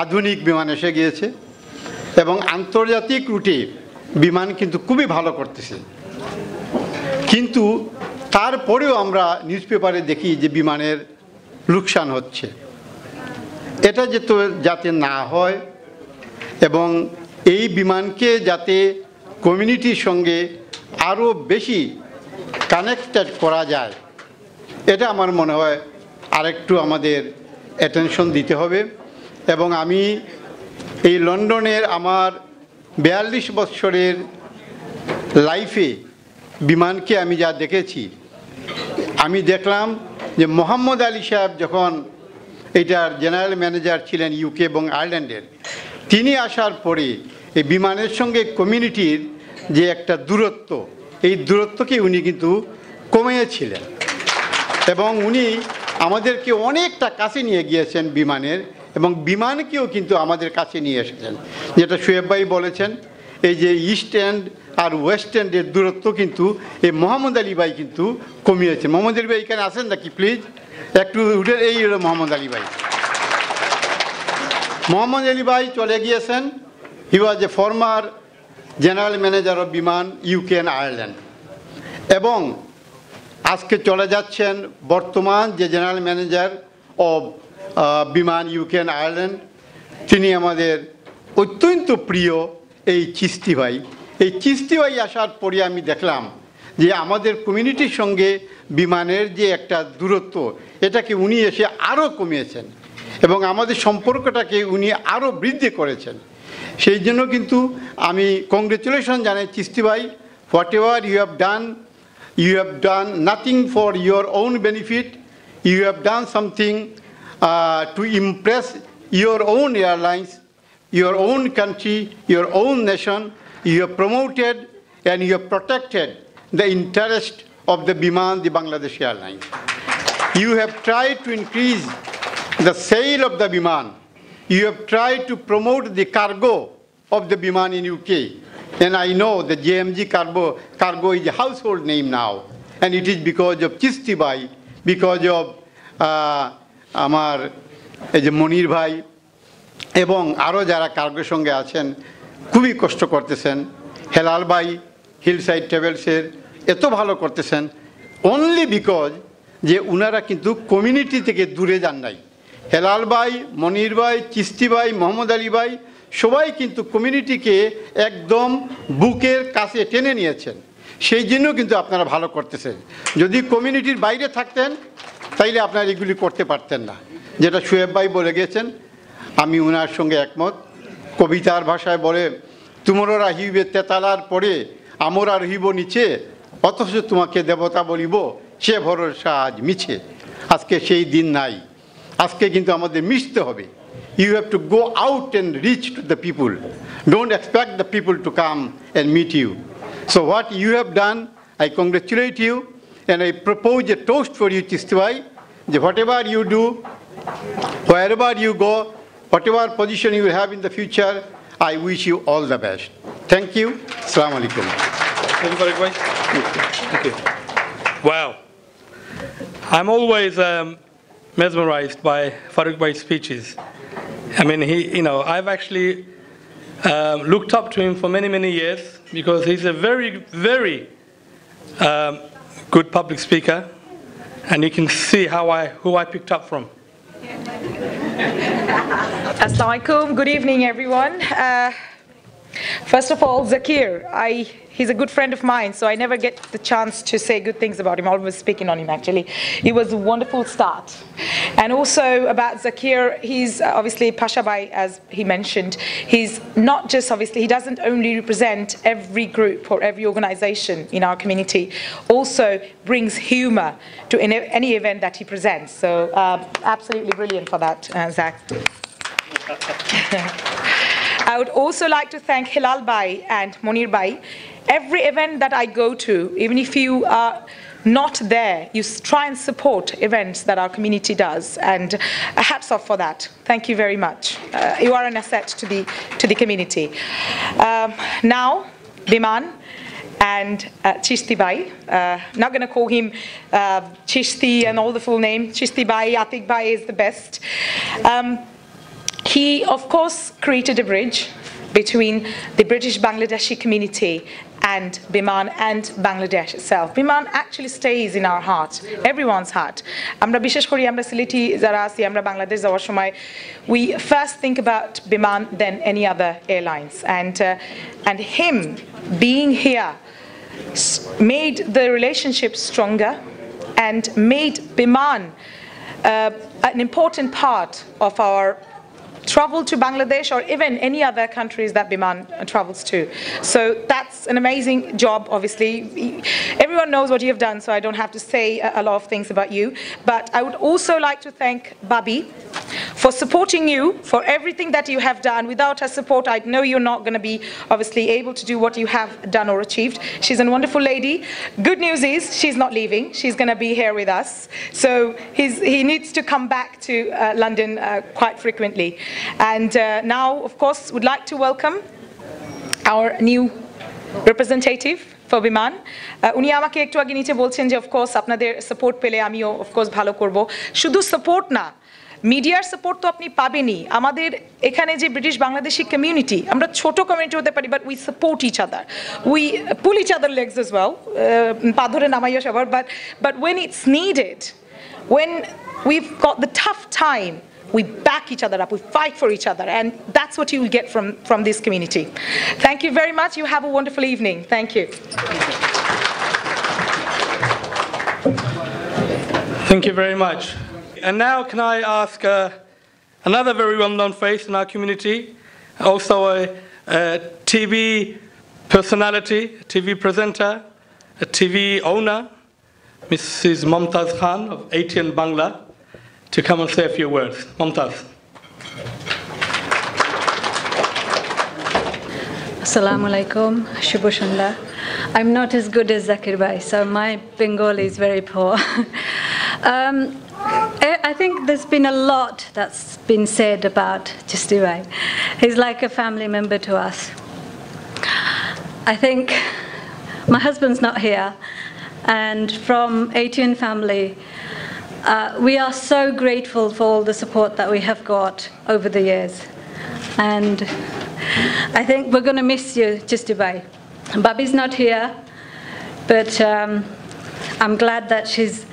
আধুনিক বিমান এসে গিয়েছে এবং আন্তর্জাতিক রুটে বিমান কিন্তু খুবই ভালো করতেছে। কিন্তু তারপরেও আমরা নিউজ পেপারে দেখি যে বিমানের লোকসান হচ্ছে। এটা যাতে না হয় এবং এই বিমানকে যাতে কমিউনিটির সঙ্গে আরও বেশি কানেক্টেড করা যায়, এটা আমার মনে হয় আরেকটু আমাদের অ্যাটেনশন দিতে হবে। এবং আমি এই লন্ডনের আমার 42 বছরের লাইফে বিমানকে আমি যা দেখেছি, আমি দেখলাম যে মোহাম্মদ আলী সাহেব যখন এটার জেনারেল ম্যানেজার ছিলেন ইউকে এবং আয়ারল্যান্ডের, তিনি আসার পরে এই বিমানের সঙ্গে কমিউনিটির যে একটা দূরত্ব, এই দূরত্বকে উনি কিন্তু কমিয়েছিলেন এবং উনি আমাদেরকে অনেকটা কাছে নিয়ে গিয়েছেন বিমানের, এবং বিমানকেও কিন্তু আমাদের কাছে নিয়ে এসেছেন। যেটা শোয়েব ভাই বলেছেন, এই যে ইস্ট এন্ড আর ওয়েস্ট এন্ডের দূরত্ব কিন্তু এই মোহাম্মদ আলী ভাই কিন্তু কমিয়েছেন। মোহাম্মদ আলী ভাই এখানে আসেন নাকি প্লিজ একটু উঠে? এই হলো মোহাম্মদ আলী ভাই। মোহাম্মদ আলী ভাই চলে গিয়েছেন, he was a former general manager of Biman UK and Ireland, এবং আজকে চলে যাচ্ছেন বর্তমান যে general manager of Biman UK and Ireland, তিনি আমাদের অত্যন্ত প্রিয় এই চিস্তি ভাই। এই চিস্তি ভাই আসার পরে আমি দেখলাম যে আমাদের কমিউনিটির সঙ্গে বিমানের যে একটা দূরত্ব, এটাকে উনি এসে আরও কমিয়েছেন এবং আমাদের সম্পর্কটাকে উনি আরও বৃদ্ধি করেছেন। সেই জন্য কিন্তু আমি কংগ্রেচুলেশন জানাই চিস্তি ভাই, what ever you have done nothing for your own benefit, you have done something to impress your own airlines, your own country, your own nation. You have promoted and you have protected the interest of the Biman, the Bangladesh Airlines. You have tried to increase the sale of the Biman. You have tried to promote the cargo of the Biman in UK. And I know the JMG cargo is a household name now. And it is because of Chisty Bhai, because of Amar Monir Bhai, এবং আরও যারা কার্গোর সঙ্গে আছেন খুবই কষ্ট করতেছেন হেলাল ভাই hillside ট্রাভেলসের এত ভালো করতেছেন অনলি বিকজ যে উনারা কিন্তু কমিউনিটি থেকে দূরে যান নাই হেলাল ভাই মনির ভাই চিস্তি ভাই মোহাম্মদ আলী ভাই সবাই কিন্তু কমিউনিটিকে একদম বুকের কাছে টেনে নিয়েছেন সেই জন্য কিন্তু আপনারা ভালো করতেছেন যদি কমিউনিটির বাইরে থাকতেন তাইলে আপনারা এগুলি করতে পারতেন না যেটা শুয়েব ভাই বলে গেছেন আমি উনার সঙ্গে একমত কবিতার ভাষায় বলে তোমরা রহিবে তেতালার পরে আমরা রহিব নিচে অথচ তোমাকে দেবতা বলিব সে ভরসা আজ মিছে আজকে সেই দিন নাই আজকে কিন্তু আমাদের মিশতে হবে you have to go out and reach to the people don't expect the people to come and meet you so what you have done I congratulate you and I propose a toast for you Chisty bhai that whatever you do wherever you go whatever position you will have in the future, I wish you all the best. Thank you. Assalamu alaikum. Thank you. Wow. I'm always mesmerized by Farooq Bhai's speeches. I mean, I've actually looked up to him for many, many years because he's a very, very good public speaker. And you can see who I picked up from. Assalamu alaikum. Good evening, everyone. First of all, Zakir, he's a good friend of mine, so I never get the chance to say good things about him. I'm always speaking on him, actually. He was a wonderful start. And also about Zakir, he's obviously Pasha Bhai, as he mentioned. He's not just, obviously, he doesn't only represent every group or every organization in our community, also brings humor to any event that he presents. So absolutely brilliant for that, Zach. I would also like to thank Hilal Bhai and Monir Bhai. Every event that I go to, even if you are not there, you try and support events that our community does, and hats off for that. Thank you very much. You are an asset to the community. Now, Biman and Chisty Bhai. Not going to call him Chisty and all the full name. Chisty Bhai, Atique Bhai is the best. He, of course, created a bridge between the British Bangladeshi community and Biman and Bangladesh itself. Biman actually stays in our heart, everyone's heart. Amra bishesh kori amra Sileti jara aছি amra Bangladesh jawar shomoy we first think about Biman than any other airlines, and him being here made the relationship stronger and made Biman an important part of our travel to Bangladesh or even any other countries that Biman travels to. So that's an amazing job, obviously. Everyone knows what you have done, so I don't have to say a lot of things about you. But I would also like to thank Babi for supporting you, for everything that you have done. Without her support, I know you're not going to be obviously able to do what you have done or achieved. She's a wonderful lady. Good news is she's not leaving. She's going to be here with us. So he needs to come back to London quite frequently. And now, of course, would like to welcome our new representative for Biman. উনি আমাকে একটু আগে নিচে বলছেন যে, of course, আপনাদের support পেলে আমিও of course ভালো করব। শুধু support না, মিডিয়ার সাপোর্ট তো আপনি পাবেনই। আমাদের এখানে যে ব্রিটিশ বাংলাদেশি কমিউনিটি, আমরা ছোট কমিউনিটি হতে পারি, but we support each other, we pull each other legs as well, পা ধরে নামাইয়া সবার, but when it's needed, when we've got the tough time, we back each other up, we fight for each other, and that's what you will get from this community. Thank you very much. You have a wonderful evening. Thank you. Thank you very much. And now can I ask another very well-known face in our community, also a TV personality, a TV presenter, a TV owner, Mrs. Mumtaz Khan of ATN Bangla, to come and say a few words. Mumtaz. Assalamu alaikum, Shubho Shanda. I'm not as good as Zakir Bhai, so my Bengali is very poor. I think there's been a lot that's been said about Chisty Bhai. He's like a family member to us. I think my husband's not here, and from ATN family, we are so grateful for all the support that we have got over the years. And I think we're going to miss you, Chisty Bhai. Babi's not here, but I'm glad that she's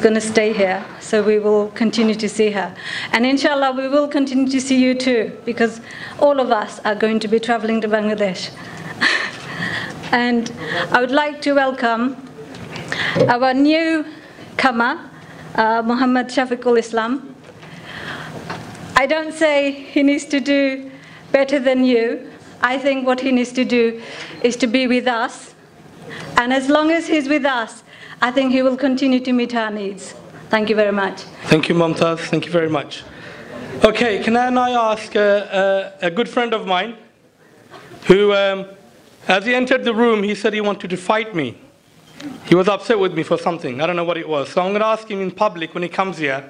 going to stay here, so we will continue to see her. And inshallah, we will continue to see you too, because all of us are going to be traveling to Bangladesh. And I would like to welcome our newcomer, Mohammed Shafiqul Islam. I don't say he needs to do better than you. I think what he needs to do is to be with us. And as long as he's with us, I think he will continue to meet our needs. Thank you very much. Thank you, Mumtaz. Thank you very much. Okay, can I ask a good friend of mine who, as he entered the room, he said he wanted to fight me. He was upset with me for something. I don't know what it was. So I'm going to ask him in public when he comes here,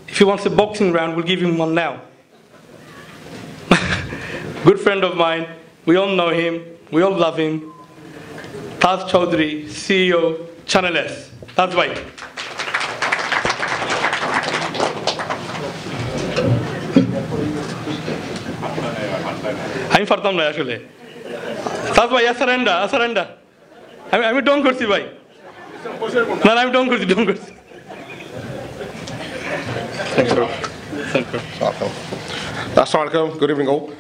if he wants a boxing round, we'll give him one now. Good friend of mine. We all know him. We all love him. Taz Chaudhry, CEO, Channel S. That's right. I'm fartam na ashole. Taz bhai, I surrender. I'm don't kursi bhai. No, I'm don't kursi. Thanks, bro. Assalamu alaikum. Good evening, all.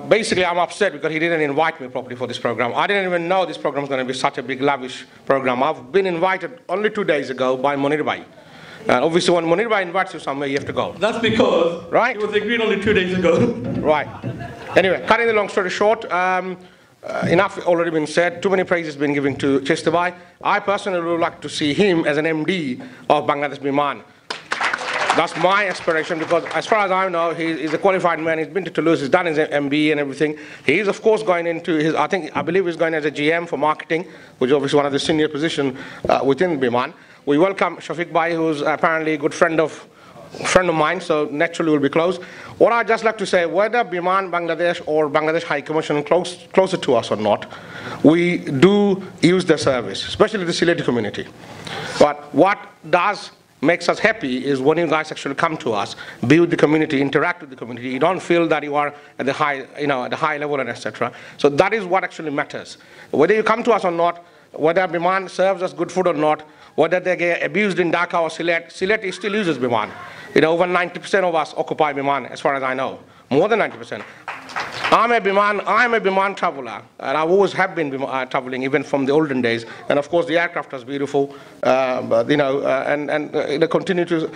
Basically, I'm upset because he didn't invite me properly for this program. I didn't even know this program was going to be such a big, lavish program. I've been invited only 2 days ago by Munir Bhai. And obviously, when Munir Bhai invites you somewhere, you have to go. That's because it was agreed only 2 days ago. Right. Anyway, cutting the long story short, enough already been said. Too many praises been given to Chisty Bhai. I personally would like to see him as an MD of Bangladesh Biman. That's my aspiration, because as far as I know, he's a qualified man. He's been to Toulouse, he's done his MBA and everything. He's of course going into his, I believe he's going as a GM for marketing, which is obviously one of the senior positions within Biman. We welcome Shafiq Bhai, who's apparently a good friend of mine, so naturally we'll be close. What I'd just like to say, whether Biman Bangladesh or Bangladesh High Commission closer to us or not, we do use their service, especially the Sylheti community. But what does makes us happy is when you guys actually come to us, be with the community, interact with the community. You don't feel that you are at the high, at the high level and etc. So that is what actually matters. Whether you come to us or not, whether Biman serves us good food or not, whether they get abused in Dhaka or Sylhet still uses Biman. Over 90% of us occupy Biman, as far as I know, more than 90%. I'm a Biman traveler, and I always have been traveling, even from the olden days. And of course, the aircraft was beautiful, and they continue to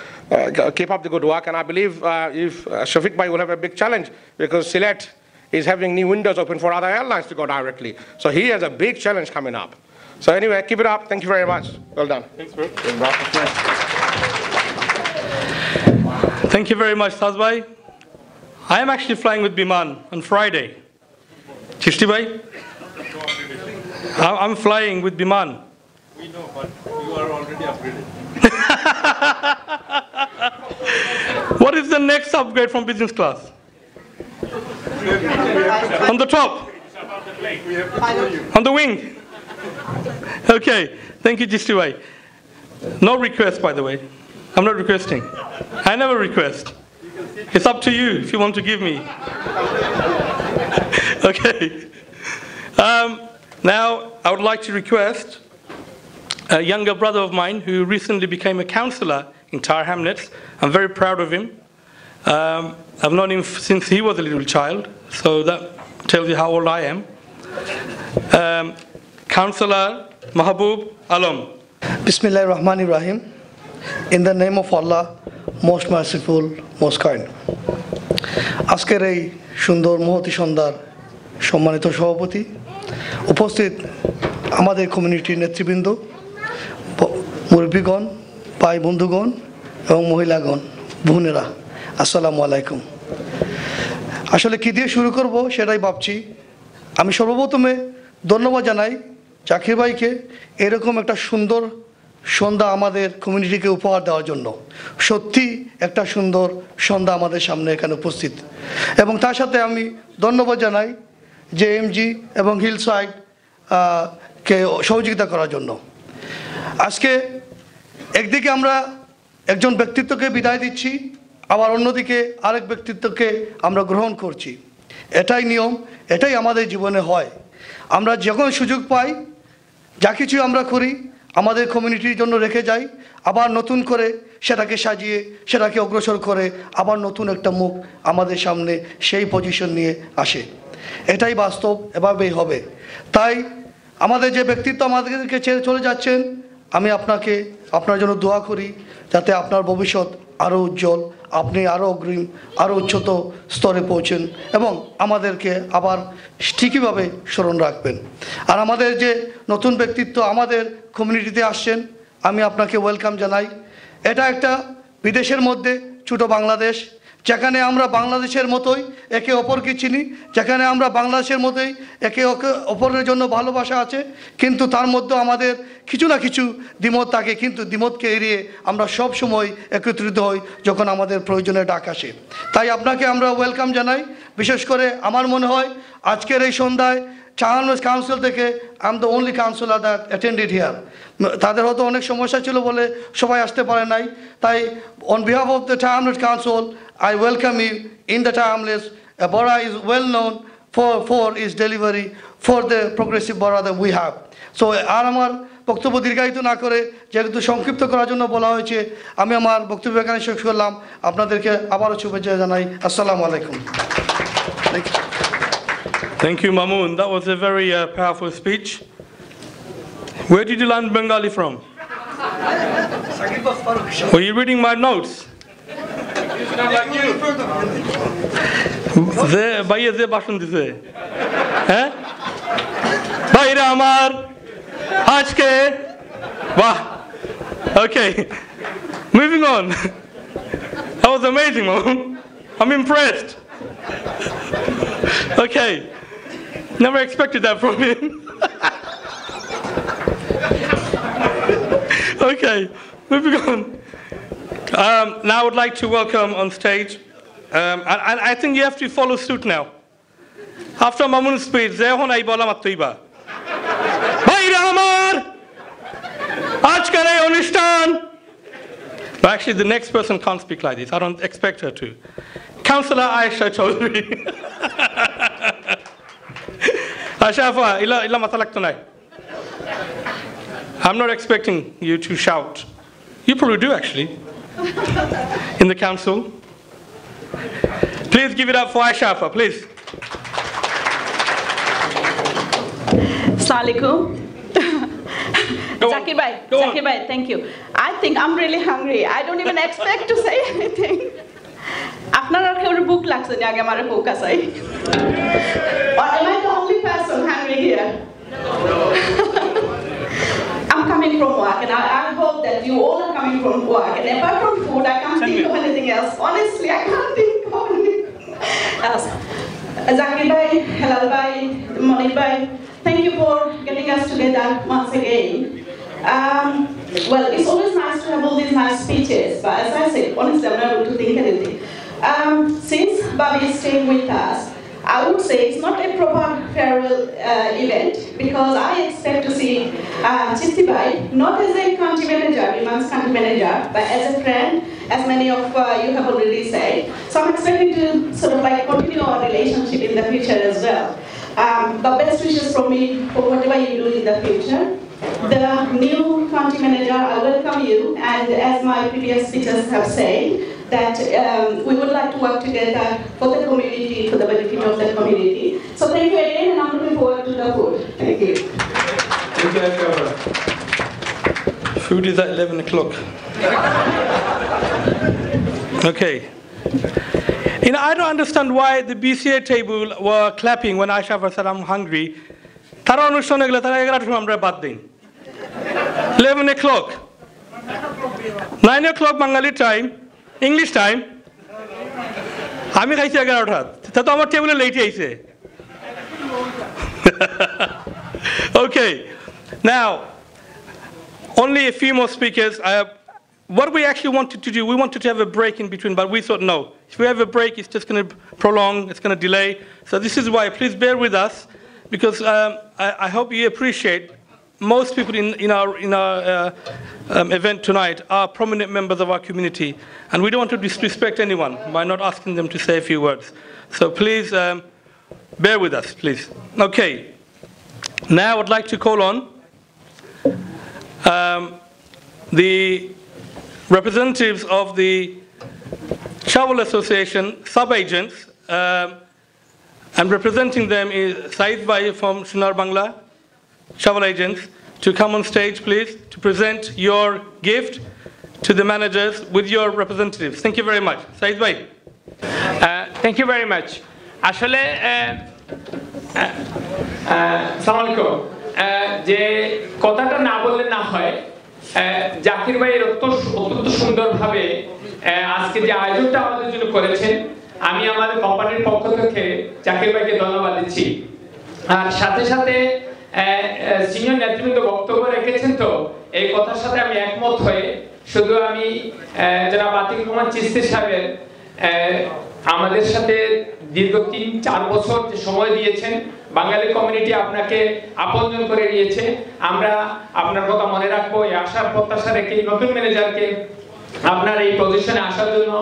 keep up the good work. And I believe if Shafiq Bhai will have a big challenge, because Sylhet is having new windows open for other airlines to go directly. So he has a big challenge coming up. So anyway, keep it up. Thank you very much. Well done. Thanks, bro. Thank you very much, Taz Bhai. I am actually flying with Biman on Friday. Chisty Bhai? I'm flying with Biman. We know, but you are already upgraded. What is the next upgrade from business class? On the top? On the wing? Okay, thank you, Chisty Bhai. No request, by the way. I'm not requesting. I never request. It's up to you if you want to give me. Okay. Now, I would like to request a younger brother of mine who recently became a councillor in Tower Hamlets. I'm very proud of him. I've known him since he was a little child, so that tells you how old I am. Councillor Mahabub Alam. Bismillahir Rahmanir Rahim. In the name of Allah, most merciful, most kind. আজকের এই সুন্দর মহতি সন্ধ্যার সম্মানিত সভাপতি, উপস্থিত আমাদের কমিউনিটির নেতৃবৃন্দ, মুরব্বীগণ, ভাই বন্ধুগণ এবং মহিলাগণ, বোনেরা, আসসালামু আলাইকুম। আসলে কি দিয়ে শুরু করব সেটাই ভাবছি। আমি সর্বপ্রথমে ধন্যবাদ জানাই জাকির ভাইকে এরকম একটা সুন্দর সন্ধ্যা আমাদের কমিউনিটিকে উপহার দেওয়ার জন্য। সত্যি একটা সুন্দর সন্ধ্যা আমাদের সামনে এখানে উপস্থিত, এবং তার সাথে আমি ধন্যবাদ জানাই জেএমজি এবং হিলসাইড কে সহযোগিতা করার জন্য। আজকে একদিকে আমরা একজন ব্যক্তিত্বকে বিদায় দিচ্ছি, আবার অন্যদিকে আরেক ব্যক্তিত্বকে আমরা গ্রহণ করছি। এটাই নিয়ম, এটাই আমাদের জীবনে হয়। আমরা যখন সুযোগ পাই যা কিছু আমরা করি আমাদের কমিউনিটির জন্য রেখে যাই, আবার নতুন করে সেটাকে সাজিয়ে সেটাকে অগ্রসর করে আবার নতুন একটা মুখ আমাদের সামনে সেই পজিশন নিয়ে আসে। এটাই বাস্তব, এভাবেই হবে। তাই আমাদের যে ব্যক্তিত্ব আমাদেরকে ছেড়ে চলে যাচ্ছেন, আমি আপনার জন্য দোয়া করি যাতে আপনার ভবিষ্যৎ আরও উজ্জ্বল, আপনি আরও অগ্রিম, আরও উচ্চত স্তরে পৌঁছেন এবং আমাদেরকে আবার ঠিকইভাবে স্মরণ রাখবেন। আর আমাদের যে নতুন ব্যক্তিত্ব আমাদের কমিউনিটিতে আসছেন, আমি আপনাকে ওয়েলকাম জানাই। এটা একটা বিদেশের মধ্যে ছোটো বাংলাদেশ, যেখানে আমরা বাংলাদেশের মতোই একে অপরকে চিনি, যেখানে আমরা বাংলাদেশের মতোই একে অপরের জন্য ভালোবাসা আছে, কিন্তু তার মধ্যে আমাদের কিছু না কিছু দ্বিমত থাকে, কিন্তু দ্বিমতকে এড়িয়ে আমরা সব সময় একত্রিত হই যখন আমাদের প্রয়োজনে ডাক আসে। তাই আপনাকে আমরা ওয়েলকাম জানাই। বিশেষ করে আমার মনে হয় আজকের এই সন্ধ্যায় চাহানওয়েজ কাউন্সিল থেকে I am the only councillor that attended here. তাদের হয়তো অনেক সমস্যা ছিল বলে সবাই আসতে পারে নাই। তাই অন বিহাফ অফ দ্য চাহানওয়েজ council I welcome you in the timeless. Bora is well known for its delivery for the progressive Bora that we have. So আর আমার বক্তব্য দীর্ঘায়িত না করে যেহেতু সংক্ষিপ্ত করার জন্য বলা হয়েছে, আমি আমার বক্তব্য এখানে শেষ করলাম। আপনাদেরকে আবারও শুভেচ্ছা জানাই। আসসালামু আলাইকুম। Thank you, Mamoon. That was a very powerful speech. Where did you learn Bengali from? Were you reading my notes? ভাইয়া যে ভাষণ দিছে, হ্যাঁ ভাইরা আমার আজকে, বাহ। Okay, moving on. That was amazing, Mom. I'm impressed. Okay, never expected that from him. Okay, moving on. Now I would like to welcome on stage, and I think you have to follow suit now. After Mamun's speech, Zehon Aibola Matuiba. Bhaira Amar! Ajkar ei onustan! But actually, the next person can't speak like this. I don't expect her to. Councillor Aisha Chaudhary. Ashafa, illa matalak tonai. I'm not expecting you to shout. You probably do, actually. In the council. Please give it up for Aishafa, please. Assalamualaikum. Zakir Bhai, thank you. I think I'm really hungry. I don't even expect to say anything. আপনারা কেউ বুক লাগছে না, আগে আমারে focus I. Or am I the only person hungry here? I'm coming from work, and I hope that you all are coming from work. And apart from food, I can't think of anything else. Honestly, I can't think of anything else. Zakir Bhai, Halal Bhai, Monik Bhai, thank you for getting us together once again. Well, it's always nice to have all these nice speeches, but as I said, honestly, I'm not able to think anything. Since Bobby is staying with us, I would say it's not a proper farewell event, because I expect to see Chisty Bhai not as a country manager, Biman's country manager, but as a friend, as many of you have already said. So I'm expecting to sort of like continue our relationship in the future as well. But best wishes from me for whatever you do in the future. The new country manager, I welcome you, and as my previous speakers have said, that we would like to work together for the community, for the benefit of the community. So thank you again, and I'm looking forward to the food. Thank you. Thank you, Aisha. Food is at 11 o'clock. Okay. You know, I don't understand why the BCA table were clapping when Aisha said I'm hungry. Tara অনুষ্ঠানে গেলে তারা 11টার সময় আমরা বাদ দিন। 11 o'clock. 9 o'clock Bengali time, English time. আমি খাইছি 11টা। তা তো আমার টেবিলে লেটে আইছে। Okay. Now, Only a few more speakers. What we actually wanted to do, we wanted to have a break in between, but we thought no. If we have a break, it's just going to prolong, it's going to delay. So this is why, please bear with us, because I hope you appreciate most people in our event tonight are prominent members of our community, and we don't want to disrespect anyone by not asking them to say a few words. So please bear with us, please. Okay, now I'd like to call on the representatives of the Travel Association sub-agents, and representing them is Saeed Bhai from Sunar Bangla Travel Agents, to come on stage, please, to present your gift to the managers with your representatives. Thank you very much. Saeed Bhai. Thank you very much. Ashole, Assalamualaikum. যে কথাটা না বললে না হয়, জাকির ভাই অত্যন্ত সুন্দরভাবে আজকে যে আয়োজনটা আমাদের জন্য করেছেন, আমি আমাদের কোম্পানির পক্ষ থেকে জাকির ভাইকে ধন্যবাদ দিচ্ছি। আর সাথে সাথে সিনিয়র নেতৃবৃন্দ বক্তব্য রেখেছেন, তো এই কথার সাথে আমি একমত হয়ে শুধু আমি জনাব আতিক রহমান চিশতি সাহেবের আমাদের সাথে দীর্ঘ ৩-৪ বছর যে সময় দিয়েছেন, বাঙালি কমিউনিটি আপনাকে আপনজন করে নিয়েছে, আমরা আপনার কথা মনে রাখবো। এই আশার প্রত্যাশা রেখে নতুন ম্যানেজারকে আপনার এই পজিশনে আসার জন্য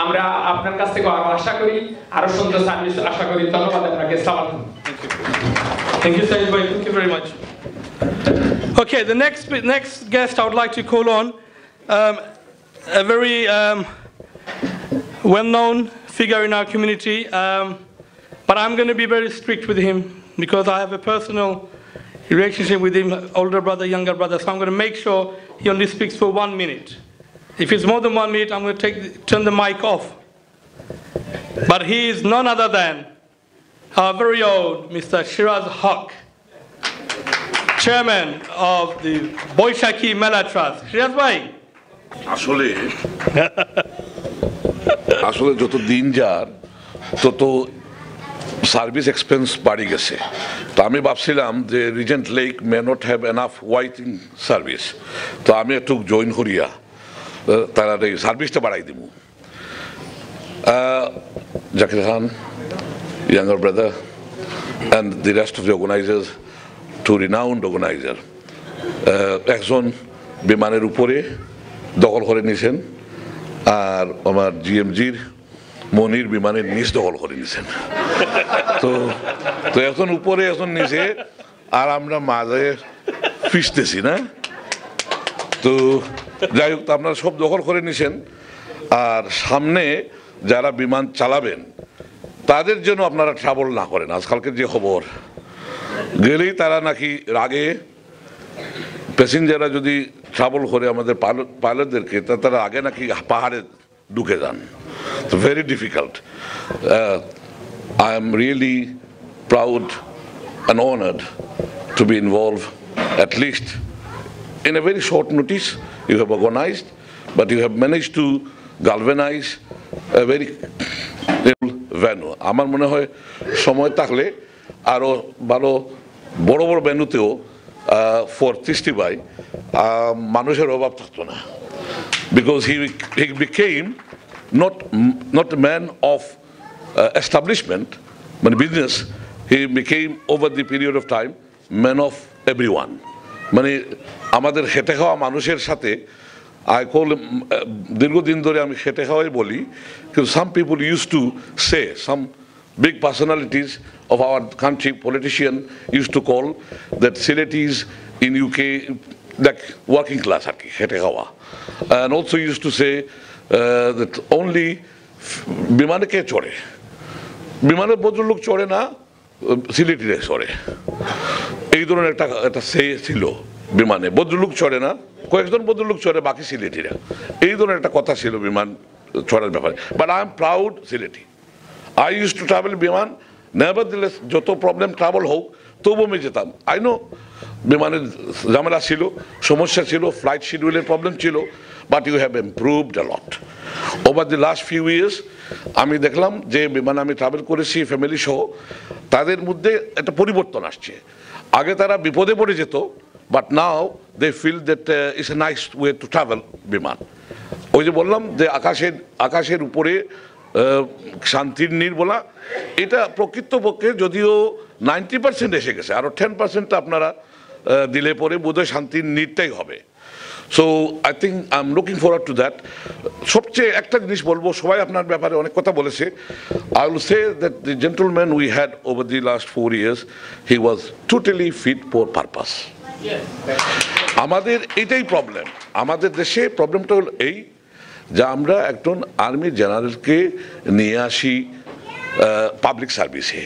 আমরা আপনার কাছ থেকে আরো আশা করি, আরো সুন্দর সার্ভিস আশা করি। ধন্যবাদ আপনাকে। আসসালামু আলাইকুম। Thank you, Saeed Bhai. Thank you very much. Okay, the next guest I would like to call on, a very well-known figure in our community, but I'm going to be very strict with him because I have a personal relationship with him, older brother, younger brother, so I'm going to make sure he only speaks for 1 minute. If it's more than 1 minute, I'm going to turn the mic off. But he is none other than our very own Mr. Shiraz Haq, Chairman of the Boishaki Mela Trust. Shiraz Bhai. আসলে যত দিন যার তত service expense বাড়ি গেছে। তো আমি ভাবছিলাম যে Regent lake may not have enough waiting service, তো আমি একটু জয়েন করিয়া তারা এই সার্ভিসটা বাড়াই দিব। জাকির খান, younger brother, and the rest of the organizers, two renowned organizers, একজন বিমানের উপরে দখল করে নিয়েছেন, আর আমার জিএমজির মনির বিমানের নিচ দখল করে নিয়েছেন। তো এখন উপরে এখন নিচে, আর আমরা মাঝে ফিসতেছি না। তো যাই হোক, আপনারা সব দখল করে নিয়েছেন, আর সামনে যারা বিমান চালাবেন তাদের জন্য আপনারা ট্রাভেল না করেন। আজকালকের যে খবর গেলেই তারা নাকি রাগে, প্যাসেঞ্জাররা যদি ট্রাভেল করে আমাদের পাইলটদেরকে, তারা আগে নাকি পাহাড়ে ঢুকে যান। তো very difficult. I am really proud and honoured to be involve, at least in a very short notice. You have organized, but you have managed to galvanize a very venue. আমার মনে হয় সময় থাকলে আরও ভালো বড় বড় ভেন্যুতেও ফর চিশতি ভাই মানুষের অভাব থাকতো না, because he became not a man of establishment, মানে business, he became over the period of time man of everyone. মানে আমাদের খেটে খাওয়া মানুষের সাথে I call him, দীর্ঘদিন ধরে আমি খেটে খাওয়াই বলি, কিন্তু some people used to say, some big personalities of our country, politician used to call that Siletis in UK like working class আর কি খেটে খাওয়া, and also used to say that only বিমানে কে চড়ে, বিমানে ভদ্রলোক চড়ে না, সিলেটিরা চড়ে, এই ধরনের একটা সে ছিল। বিমানে ভদ্রলোক চড়ে না, কয়েকজন ভদ্রলোক চড়ে, বাকি সিলেটিরা, এই ধরনের একটা কথা ছিল বিমান চড়ার ব্যাপারে। But I am proud Sylheti. I use to travel বিমান, নেভার দিলেস যত প্রবলেম ট্রাভেল হোক তবু আমি যেতাম। আই নো বিমানের ঝামেলা ছিল, সমস্যা ছিল, ফ্লাইট শিডিউলের প্রবলেম ছিল, but you have improved a lot over the last few years. আমি দেখলাম যে বিমানে আমি ট্রাভেল করেছি ফ্যামিলি সহ, তাদের মধ্যে একটা পরিবর্তন আসছে। আগে তারা বিপদে পড়ে যেত, but now they feel that it's a nice way to travel বিমান ওই যে বললাম যে আকাশের উপরে শান্তির নীড় বলা এটা প্রকৃতপক্ষে যদিও 90% এসে গেছে আরো 10% আপনারা দিলে পরে বোধহয় শান্তির নীড়টাই হবে So I think I'm looking forward to that. সবচেয়ে একটা জিনিস বলবো সবাই আপনার ব্যাপারে অনেক কথা বলেছে I will say that the gentleman we had over the last 4 years he was totally fit for purpose. আমাদের এটাই প্রবলেম আমাদের দেশে প্রবলেমটা হলো এই যে আমরা একজন আর্মি জেনারেলকে নিয়ে আসি পাবলিক সার্ভিসে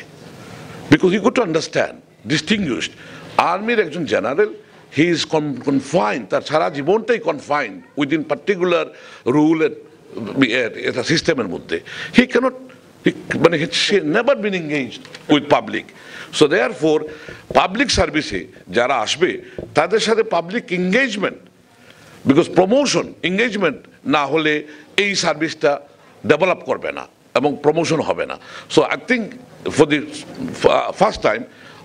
because you got to understand distinguished আর্মির একজন জেনারেল he is confined তার সারা জীবনটাই confined within particular rule and সিস্টেমের মধ্যে he cannot মানে he never been engaged with public so therefore public service যারা আসবে তাদের সাথে public engagement because promotion engagement না হলে এই সার্ভিসটা ডেভেলপ করবে না এবং প্রমোশন হবে না so I think for the first time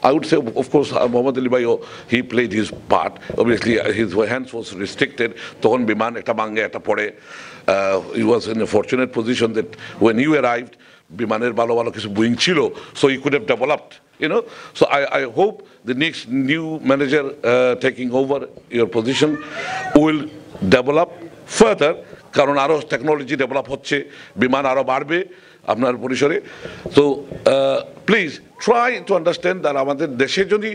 I would say, of course, Mohammed Ali Bhai, he played his part. Obviously, his hands was restricted. Tohon Biman ekta bange ekta pore. He was in a fortunate position that when you arrived, Bimaner balo balo kichu boeing chilo, so he could have developed. You know, so I hope the next new manager taking over your position will develop further. কারণ আরো technology develop হচ্ছে বিমান আরো বাড়বে আপনার পরিসরে তো please try to understand that আমাদের দেশে যদি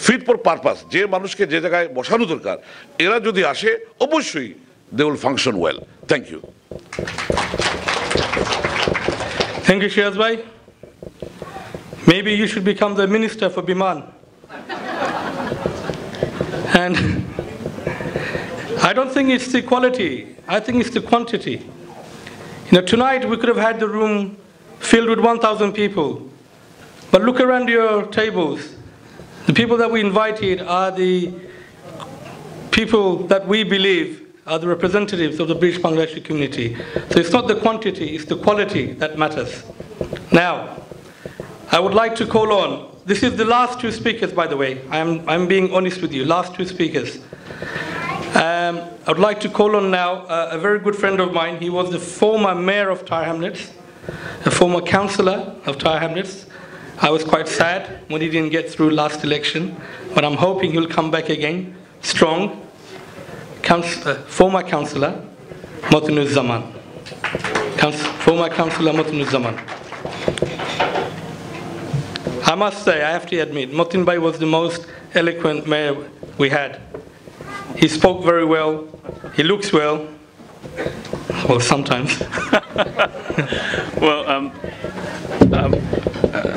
ফিট ফর পারপাস যে মানুষকে যে জায়গায় বসানো দরকার এরা যদি আসে অবশ্যই they will function well thank you thank you Shiyaz ভাই maybe you should become the minister for Biman and I don't think it's the quality, I think it's the quantity. You know, tonight we could have had the room filled with 1,000 people. But look around your tables. The people that we invited are the people that we believe are the representatives of the British Bangladeshi community. So it's not the quantity, it's the quality that matters. Now, I would like to call on, this is the last two speakers, by the way. I'm being honest with you, last two speakers. I would like to call on now a very good friend of mine. He was the former mayor of Tyre Hamlets, a former councillor of Tyre Hamlets. I was quite sad when he didn't get through last election, but I'm hoping he'll come back again, strong. Former councillor, Motinuz Zaman. Former councillor, Motinuz Zaman. I must say, I have to admit, Motin Bhai was the most eloquent mayor we had. He spoke very well. He looks well. Well, sometimes. Well,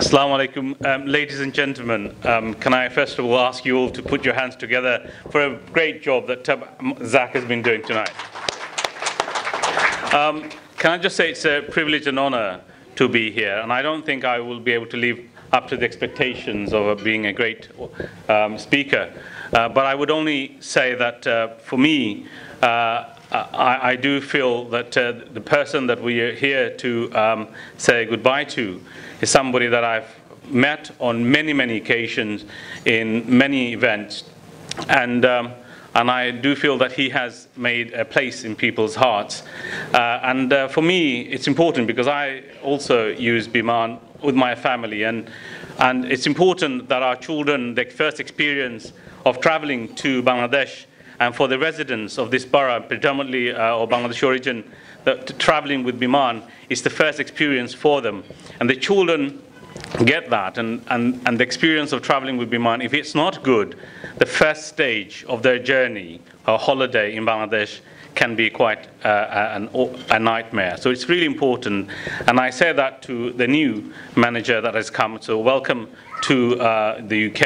Assalamu alaikum. Ladies and gentlemen, can I first of all ask you all to put your hands together for a great job that Zach has been doing tonight. Can I just say it's a privilege and honor to be here, and I don't think I will be able to live up to the expectations of being a great speaker. But I would only say that for me, I do feel that the person that we are here to say goodbye to is somebody that I've met on many, many occasions in many events. And I do feel that he has made a place in people's hearts. And for me, it's important because I also use Biman with my family. And it's important that our children, their first experience of traveling to Bangladesh, and for the residents of this borough, predominantly of Bangladesh origin, that traveling with Biman is the first experience for them. And the children get that, and the experience of traveling with Biman, if it's not good, the first stage of their journey, or holiday in Bangladesh, can be quite a nightmare. So it's really important, and I say that to the new manager that has come, so welcome to the UK,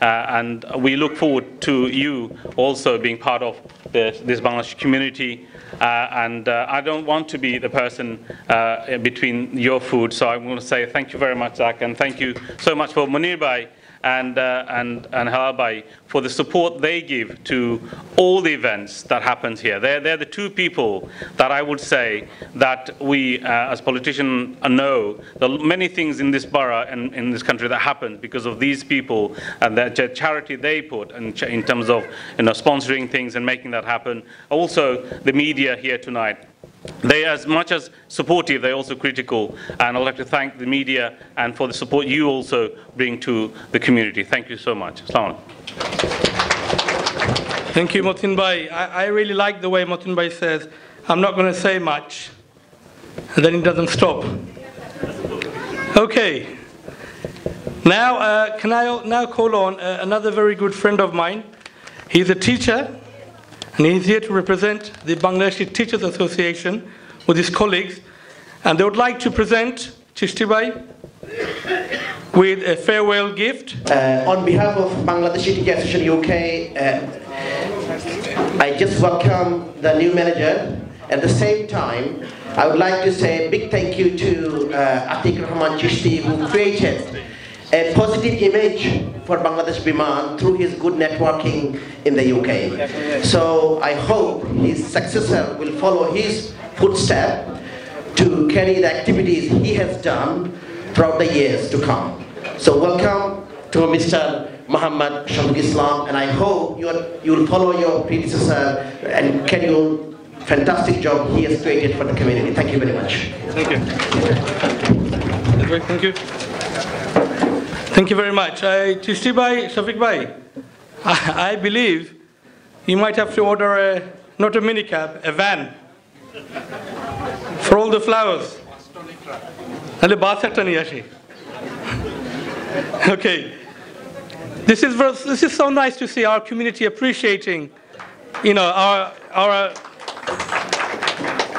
and we look forward to you also being part of this Bangladeshi community. And I don't want to be the person between your food, so I'm going to say thank you very much, Zach, and thank you so much for Munir Bhai and Halal Bhai for the support they give to all the events that happens here. They're the two people that I would say that we as politicians know the many things in this borough and in this country that happen because of these people and the charity they put in terms of sponsoring things and making that happen. Also the media here tonight. They are as much as supportive, they're also critical, and I'd like to thank the media and for the support you also bring to the community. Thank you so much. Assalamu alaikum. Thank you, Motin Bhai. I really like the way Motin Bhai says, I'm not going to say much, and then he doesn't stop. Okay. Now, can I now call on another very good friend of mine. He's a teacher, and he's here to represent the Bangladeshi Teachers Association with his colleagues. And they would like to present Chisty Bhai with a farewell gift. On behalf of Bangladeshi Teachers Association UK, I just welcome the new manager. At the same time, I would like to say a big thank you to Atique Rahman Chisty, who created a positive image for Bangladesh Biman through his good networking in the UK. So I hope his successor will follow his footsteps to carry the activities he has done throughout the years to come. So welcome to Mr. Mohammed Shafiqul Islam, and I hope you will follow your predecessor and carry on fantastic job he has created for the community. Thank you very much. Thank you. Thank you. Thank you very much. Chisty Bhai, Shafiq Bhai, I believe you might have to order not a minicab, a van for all the flowers. Okay. This is so nice to see our community appreciating, our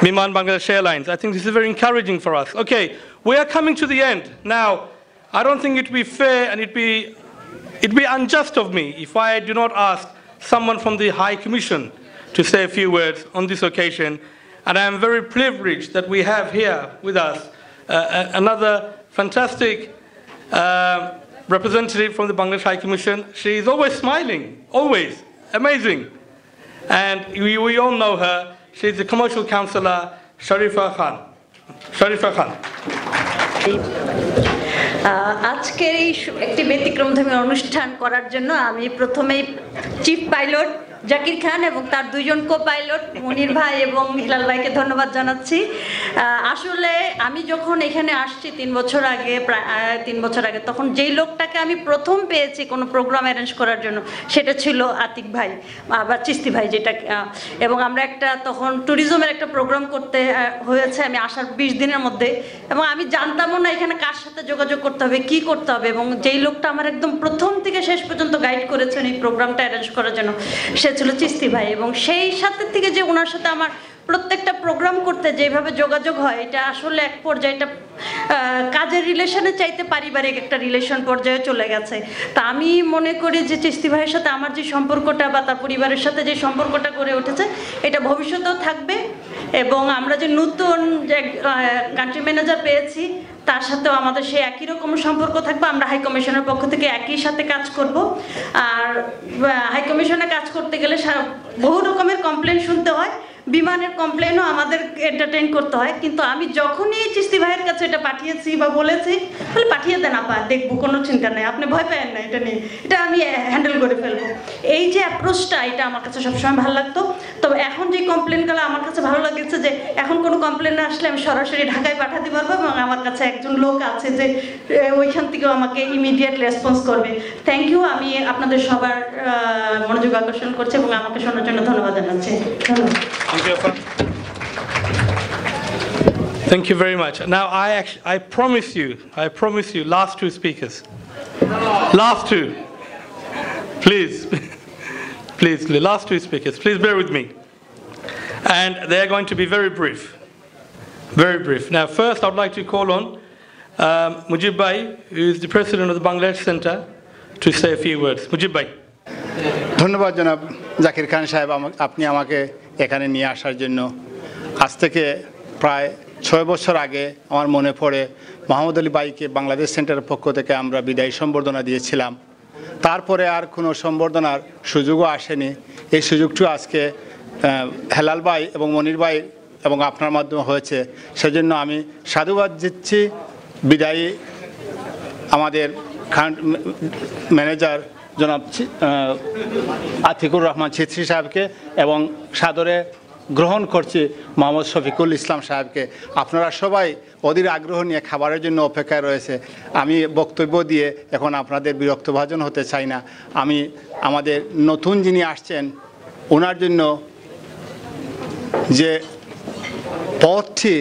Biman Bangladesh Airlines. I think this is very encouraging for us. Okay, we are coming to the end now. I don't think it'd be fair and it'd be unjust of me if I do not ask someone from the High Commission to say a few words on this occasion. And I am very privileged that we have here with us another fantastic representative from the Bangladesh High Commission. She is always smiling, always, amazing. And we all know her. She's the commercial councillor, Sharifa Khan. Sharifa Khan. আজকের এই একটি ব্যতিক্রমধর্মী অনুষ্ঠান করার জন্য আমি প্রথমেই chief pilot Zakir খান এবং তার দুইজন কো পাইলট মনির ভাই এবং হিলাল ভাইকে ধন্যবাদ জানাচ্ছি। আসলে আমি যখন এখানে আসছি 3 বছর আগে, প্রায় 3 বছর আগে, তখন যেই লোকটাকে আমি প্রথম পেয়েছি কোনো প্রোগ্রাম অ্যারেঞ্জ করার জন্য সেটা ছিল আতিক ভাই বা চিস্তি ভাই, যেটা এবং আমরা একটা তখন ট্যুরিজমের একটা প্রোগ্রাম করতে হয়েছে আমি আসার 20 দিনের মধ্যে, এবং আমি জানতামও না এখানে কার সাথে যোগাযোগ করতে হবে, কি করতে হবে, এবং যেই লোকটা আমার একদম প্রথম থেকে শেষ পর্যন্ত গাইড করেছেন এই প্রোগ্রামটা অ্যারেঞ্জ করার জন্য সে ছিল চিস্তি ভাই। এবং সেই সাথে থেকে যে ওনার সাথে আমার প্রত্যেকটা প্রোগ্রাম করতে যেভাবে যোগাযোগ হয়, এটা আসলে এক পর্যায়ে এটা কাজের রিলেশনের চাইতে পারিবারিক একটা রিলেশন পর্যায়ে চলে গেছে। তা আমি মনে করি যে চিস্তি ভাইয়ের সাথে আমার যে সম্পর্কটা বা তার পরিবারের সাথে যে সম্পর্কটা গড়ে উঠেছে এটা ভবিষ্যতেও থাকবে, এবং আমরা যে নতুন যে কান্ট্রি ম্যানেজার পেয়েছি তার সাথেও আমাদের সেই একই রকম সম্পর্ক থাকবে। আমরা হাই কমিশনের পক্ষ থেকে একই সাথে কাজ করব। আর হাই কমিশনে কাজ করতে গেলে বহু রকমের কমপ্লেন শুনতে হয়, বিমানের কমপ্লেনও আমাদের এন্টারটেইন করতে হয়, কিন্তু আমি যখনই চিস্তি ভাইয়ের কাছে এটা পাঠিয়েছি বা বলেছি, বলে পাঠিয়ে দেন আপা, দেখবো, কোনো চিন্তা নেই, আপনি ভয় পেয়েন না, এটা নিয়ে এটা আমি হ্যান্ডেল করে ফেলবো। এই যে অ্যাপ্রোচটা, এটা আমার কাছে সবসময় ভালো লাগতো। তবে এখন যে কমপ্লেনগুলো আমার কাছে ভালো লাগছে যে এখন কোনো কমপ্লেন আসলে আমি সরাসরি ঢাকায় পাঠাতে পারবো, এবং আমার কাছে একজন লোক আছে যে ওইখান থেকেও আমাকে ইমিডিয়েট রেসপন্স করবে। Thank you. আমি আপনাদের সবার মনোযোগ আকর্ষণ করছি এবং আমাকে শোনার জন্য ধন্যবাদ জানাচ্ছি। ধন্যবাদ। Thank you very much. Now, I promise you, last two speakers. Last two. Please, please, the last two speakers. Please bear with me. And they are going to be very brief. Very brief. Now, first, I'd like to call on Mujib Bhai, who is the president of the Bangladesh Center, to say a few words. Mujib Bhai. ধন্যবাদ জনাব জাকির খান সাহেব, আপনি আমাকে এখানে নিয়ে আসার জন্য। আজ থেকে প্রায় 6 বছর আগে আমার মনে পড়ে মোহাম্মদ আলী ভাইকে বাংলাদেশ সেন্টারের পক্ষ থেকে আমরা বিদায়ী সম্বর্ধনা দিয়েছিলাম। তারপরে আর কোনো সম্বর্ধনার সুযোগও আসেনি। এই সুযোগটি আজকে হেলাল ভাই এবং মনির ভাই এবং আপনার মাধ্যমে হয়েছে, সেজন্য আমি সাধুবাদ দিচ্ছি বিদায়ী আমাদের ম্যানেজার জনাব আতিকুর রহমান চিস্তি সাহেবকে এবং সাদরে গ্রহণ করছি মোহাম্মদ শফিকুল ইসলাম সাহেবকে। আপনারা সবাই অধীর আগ্রহ নিয়ে খাবারের জন্য অপেক্ষায় রয়েছে। আমি বক্তব্য দিয়ে এখন আপনাদের বিরক্তভাজন হতে চাই না। আমি আমাদের নতুন যিনি আসছেন ওনার জন্য যে পথটি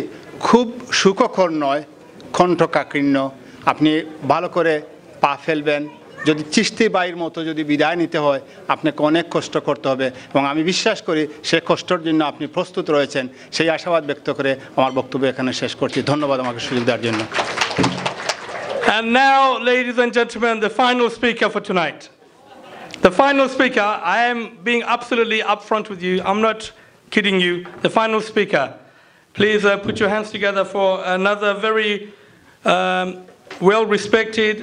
খুব সুখকর নয়, কণ্ঠকাকীর্ণ, আপনি ভালো করে পা ফেলবেন। যদি চিস্তি বাইর মতো যদি বিদায় নিতে হয় আপনাকে অনেক কষ্ট করতে হবে এবং আমি বিশ্বাস করি সে কষ্টের জন্য আপনি প্রস্তুত রয়েছেন। সেই আশাবাদ ব্যক্ত করে আমার বক্তব্য এখানে শেষ করছি। ধন্যবাদ আমাকে সুযোগ দেওয়ার জন্য। And now, ladies and gentlemen, the final speaker for tonight. The final speaker, I am being absolutely upfront with you. I'm not kidding you. The final speaker. Please put your hands together for another very well-respected,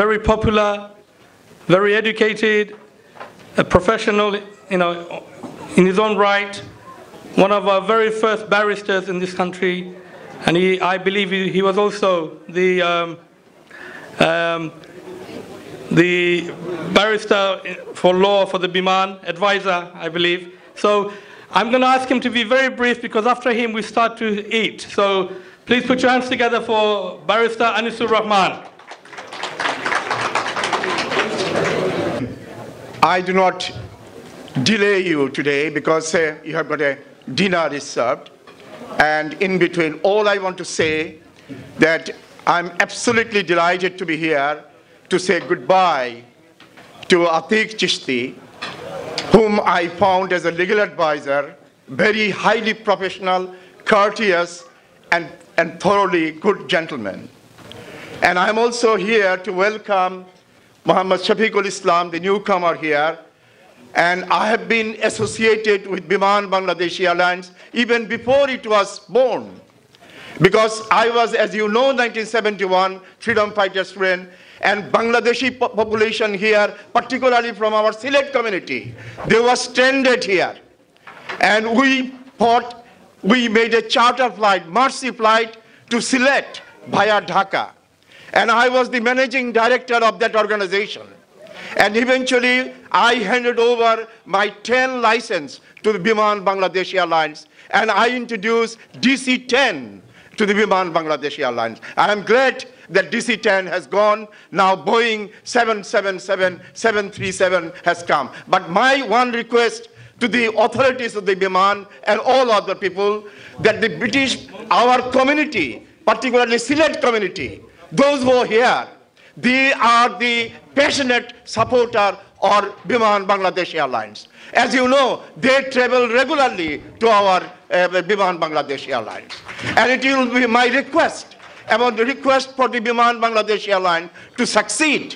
very popular, very educated, a professional, in his own right, one of our very first barristers in this country, and I believe he was also the barrister for law for the Biman, advisor, I believe. So I'm going to ask him to be very brief because after him we start to eat. So please put your hands together for Barrister Atique Rahman. I do not delay you today because you have got a dinner is served. And in between, all I want to say that I'm absolutely delighted to be here to say goodbye to Atique Chisty, whom I found as a legal advisor, very highly professional, courteous, and thoroughly good gentleman. And I'm also here to welcome Mohammed Shafiqul Islam, the newcomer here, and I have been associated with Biman Airlines even before it was born, because I was, as you know, 1971 freedom fighter student, and Bangladeshi population here, particularly from our Sylhet community, they were stranded here, and we thought we made a charter flight, mercy flight to Sylhet via Dhaka. And I was the managing director of that organization. And eventually, I handed over my 10 license to the Biman Airlines, and I introduced DC-10 to the Biman Airlines. I am glad that DC-10 has gone. Now Boeing 777, 737 has come. But my one request to the authorities of the Biman and all other people, that the British, our community, particularly Sylhet community, those who are here, they are the passionate supporter of Biman Airlines. As you know, they travel regularly to our Biman Airlines. And it will be my request, about the request for the Biman Airlines to succeed.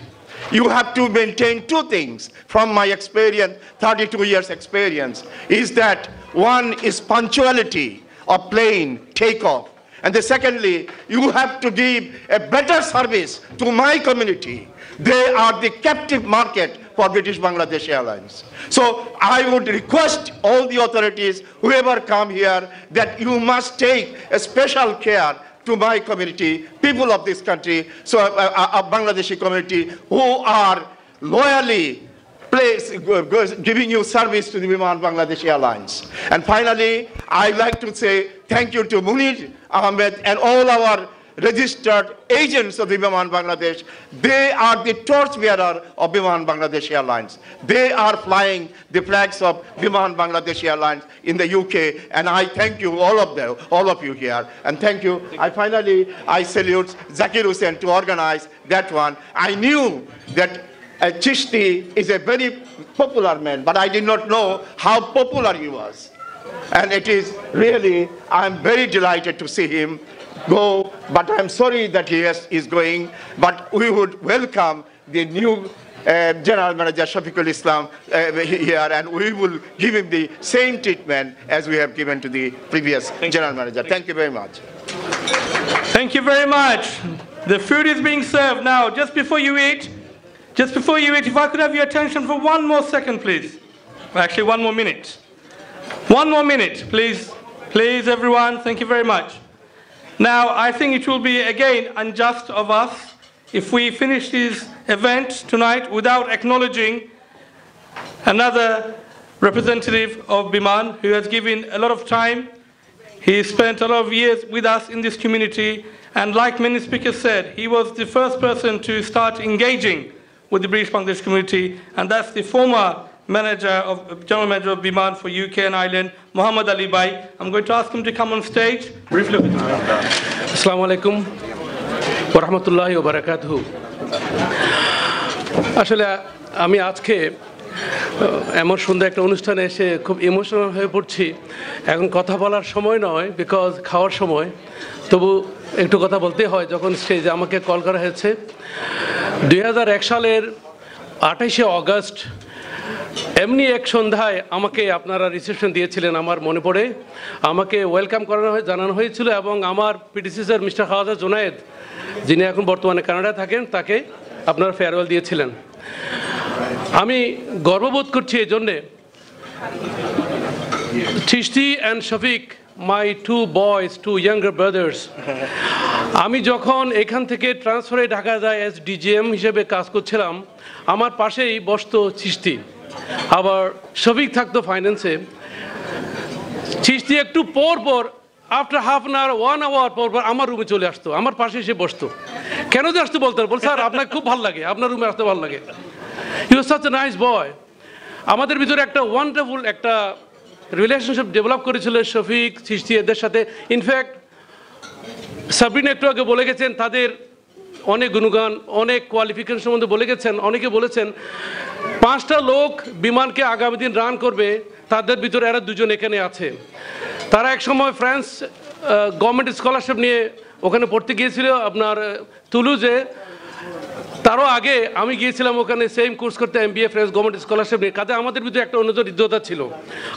You have to maintain two things from my experience, 32 years experience, is that one is punctuality of plane takeoff. And secondly, you have to give a better service to my community. They are the captive market for British Airlines. So I would request all the authorities, whoever come here, that you must take a special care to my community, people of this country, so Bangladeshi community, who are loyally giving you service to the Biman Airlines. And finally, I'd like to say thank you to Munir Ahmed and all our registered agents of the Biman Bangladesh. They are the torchbearer of Biman Airlines. They are flying the flags of Biman Airlines in the UK, and I thank you, all of you here, and thank you. I salute Zakir Hussain to organize that one. I knew that Chisty is a very popular man, but I did not know how popular he was. And it is really, I'm very delighted to see him go, but I'm sorry that he is going, but we would welcome the new General Manager Shafiqul Islam here, and we will give him the same treatment as we have given to the previous General Manager. Thank you very much. Thank you very much. The food is being served now. Just before you eat, Just before you eat, if I could have your attention for one more second, please. Actually, 1 more minute. 1 more minute, please. Please, everyone, thank you very much. Now, I think it will be, again, unjust of us if we finish this event tonight without acknowledging another representative of Biman who has given a lot of time. He spent a lot of years with us in this community, and like many speakers said, he was the first person to start engaging with the British Bangladesh community, and that's the former General Manager of Biman for UK and Ireland, Muhammad Ali Bhai. I'm going to ask him to come on stage. Briefly. Assalamu alaikum wa rahmatullahi wa barakatuhu. আসলে আমি আজকে এমন সুন্দর একটা অনুষ্ঠানে এসে খুব emotional হয়ে পড়ছি। এখন কথা বলার সময় নয়, বিকজ খাওয়ার সময়, তবু একটু কথা বলতে হয়। যখন স্টেজে আমাকে কল করা হয়েছে 2001 সালের 28শে অগস্ট এমনি এক সন্ধ্যায় আমাকে আপনারা রিসেপশন দিয়েছিলেন, আমার মনে পড়ে। আমাকে ওয়েলকাম জানানো হয়েছিল এবং আমার পিডিসিসর মিস্টার খাওয়াজা জোনায়েদ, যিনি এখন বর্তমানে কানাডায় থাকেন, তাকে আপনারা ফেয়ারওয়েল দিয়েছিলেন। আমি গর্ববোধ করছি এই জন্যে, Chishti and Shafiq, my 2 boys, 2 younger brothers, আমি যখন এখান থেকে ট্রান্সফার হয়ে ঢাকা যায় এস ডিজিএম হিসেবে কাজ করছিলাম, আমার পাশেই বসতো চিশতি, আবার শফিক থাকতো ফাইন্যান্সে। চিশতি একটু পর পর, after half an hour 1 hour পর পর আমার রুমে চলে আসতো, আমার পাশে এসে বসতো। কেন যে আসতো বলতো, স্যার আপনাকে খুব ভালো লাগে, আপনার রুমে আসতে ভালো লাগে। হি ওয়াজ সাচ এ নাইস বয়। আমাদের ভিতরে একটা ওয়ান্ডারফুল একটা রিলেশনশিপ ডেভেলপ করেছিল শফিক, চিশতি এদের সাথে। ইনফ্যাক্ট সাবরিন একটু আগে বলে গেছেন, তাদের অনেক গুণগান, অনেক কোয়ালিফিকেশন সম্বন্ধে বলে গেছেন। অনেকে বলেছেন 5টা লোক বিমানকে আগামী দিন রান করবে, তাদের ভিতরে এরা 2জন এখানে আছে। তারা এক সময় ফ্রান্স গভর্নমেন্ট স্কলারশিপ নিয়ে ওখানে পড়তে গিয়েছিল আপনার তুলুজে। তারও আগে আমি গিয়েছিলাম ওখানে সেম কোর্স করতে, MBA ফ্রেন্স গভর্নমেন্ট স্কলারশিপ নিয়ে। কাজে আমাদের ভিতরে একটা অন্যতম হৃদ্যতা ছিল।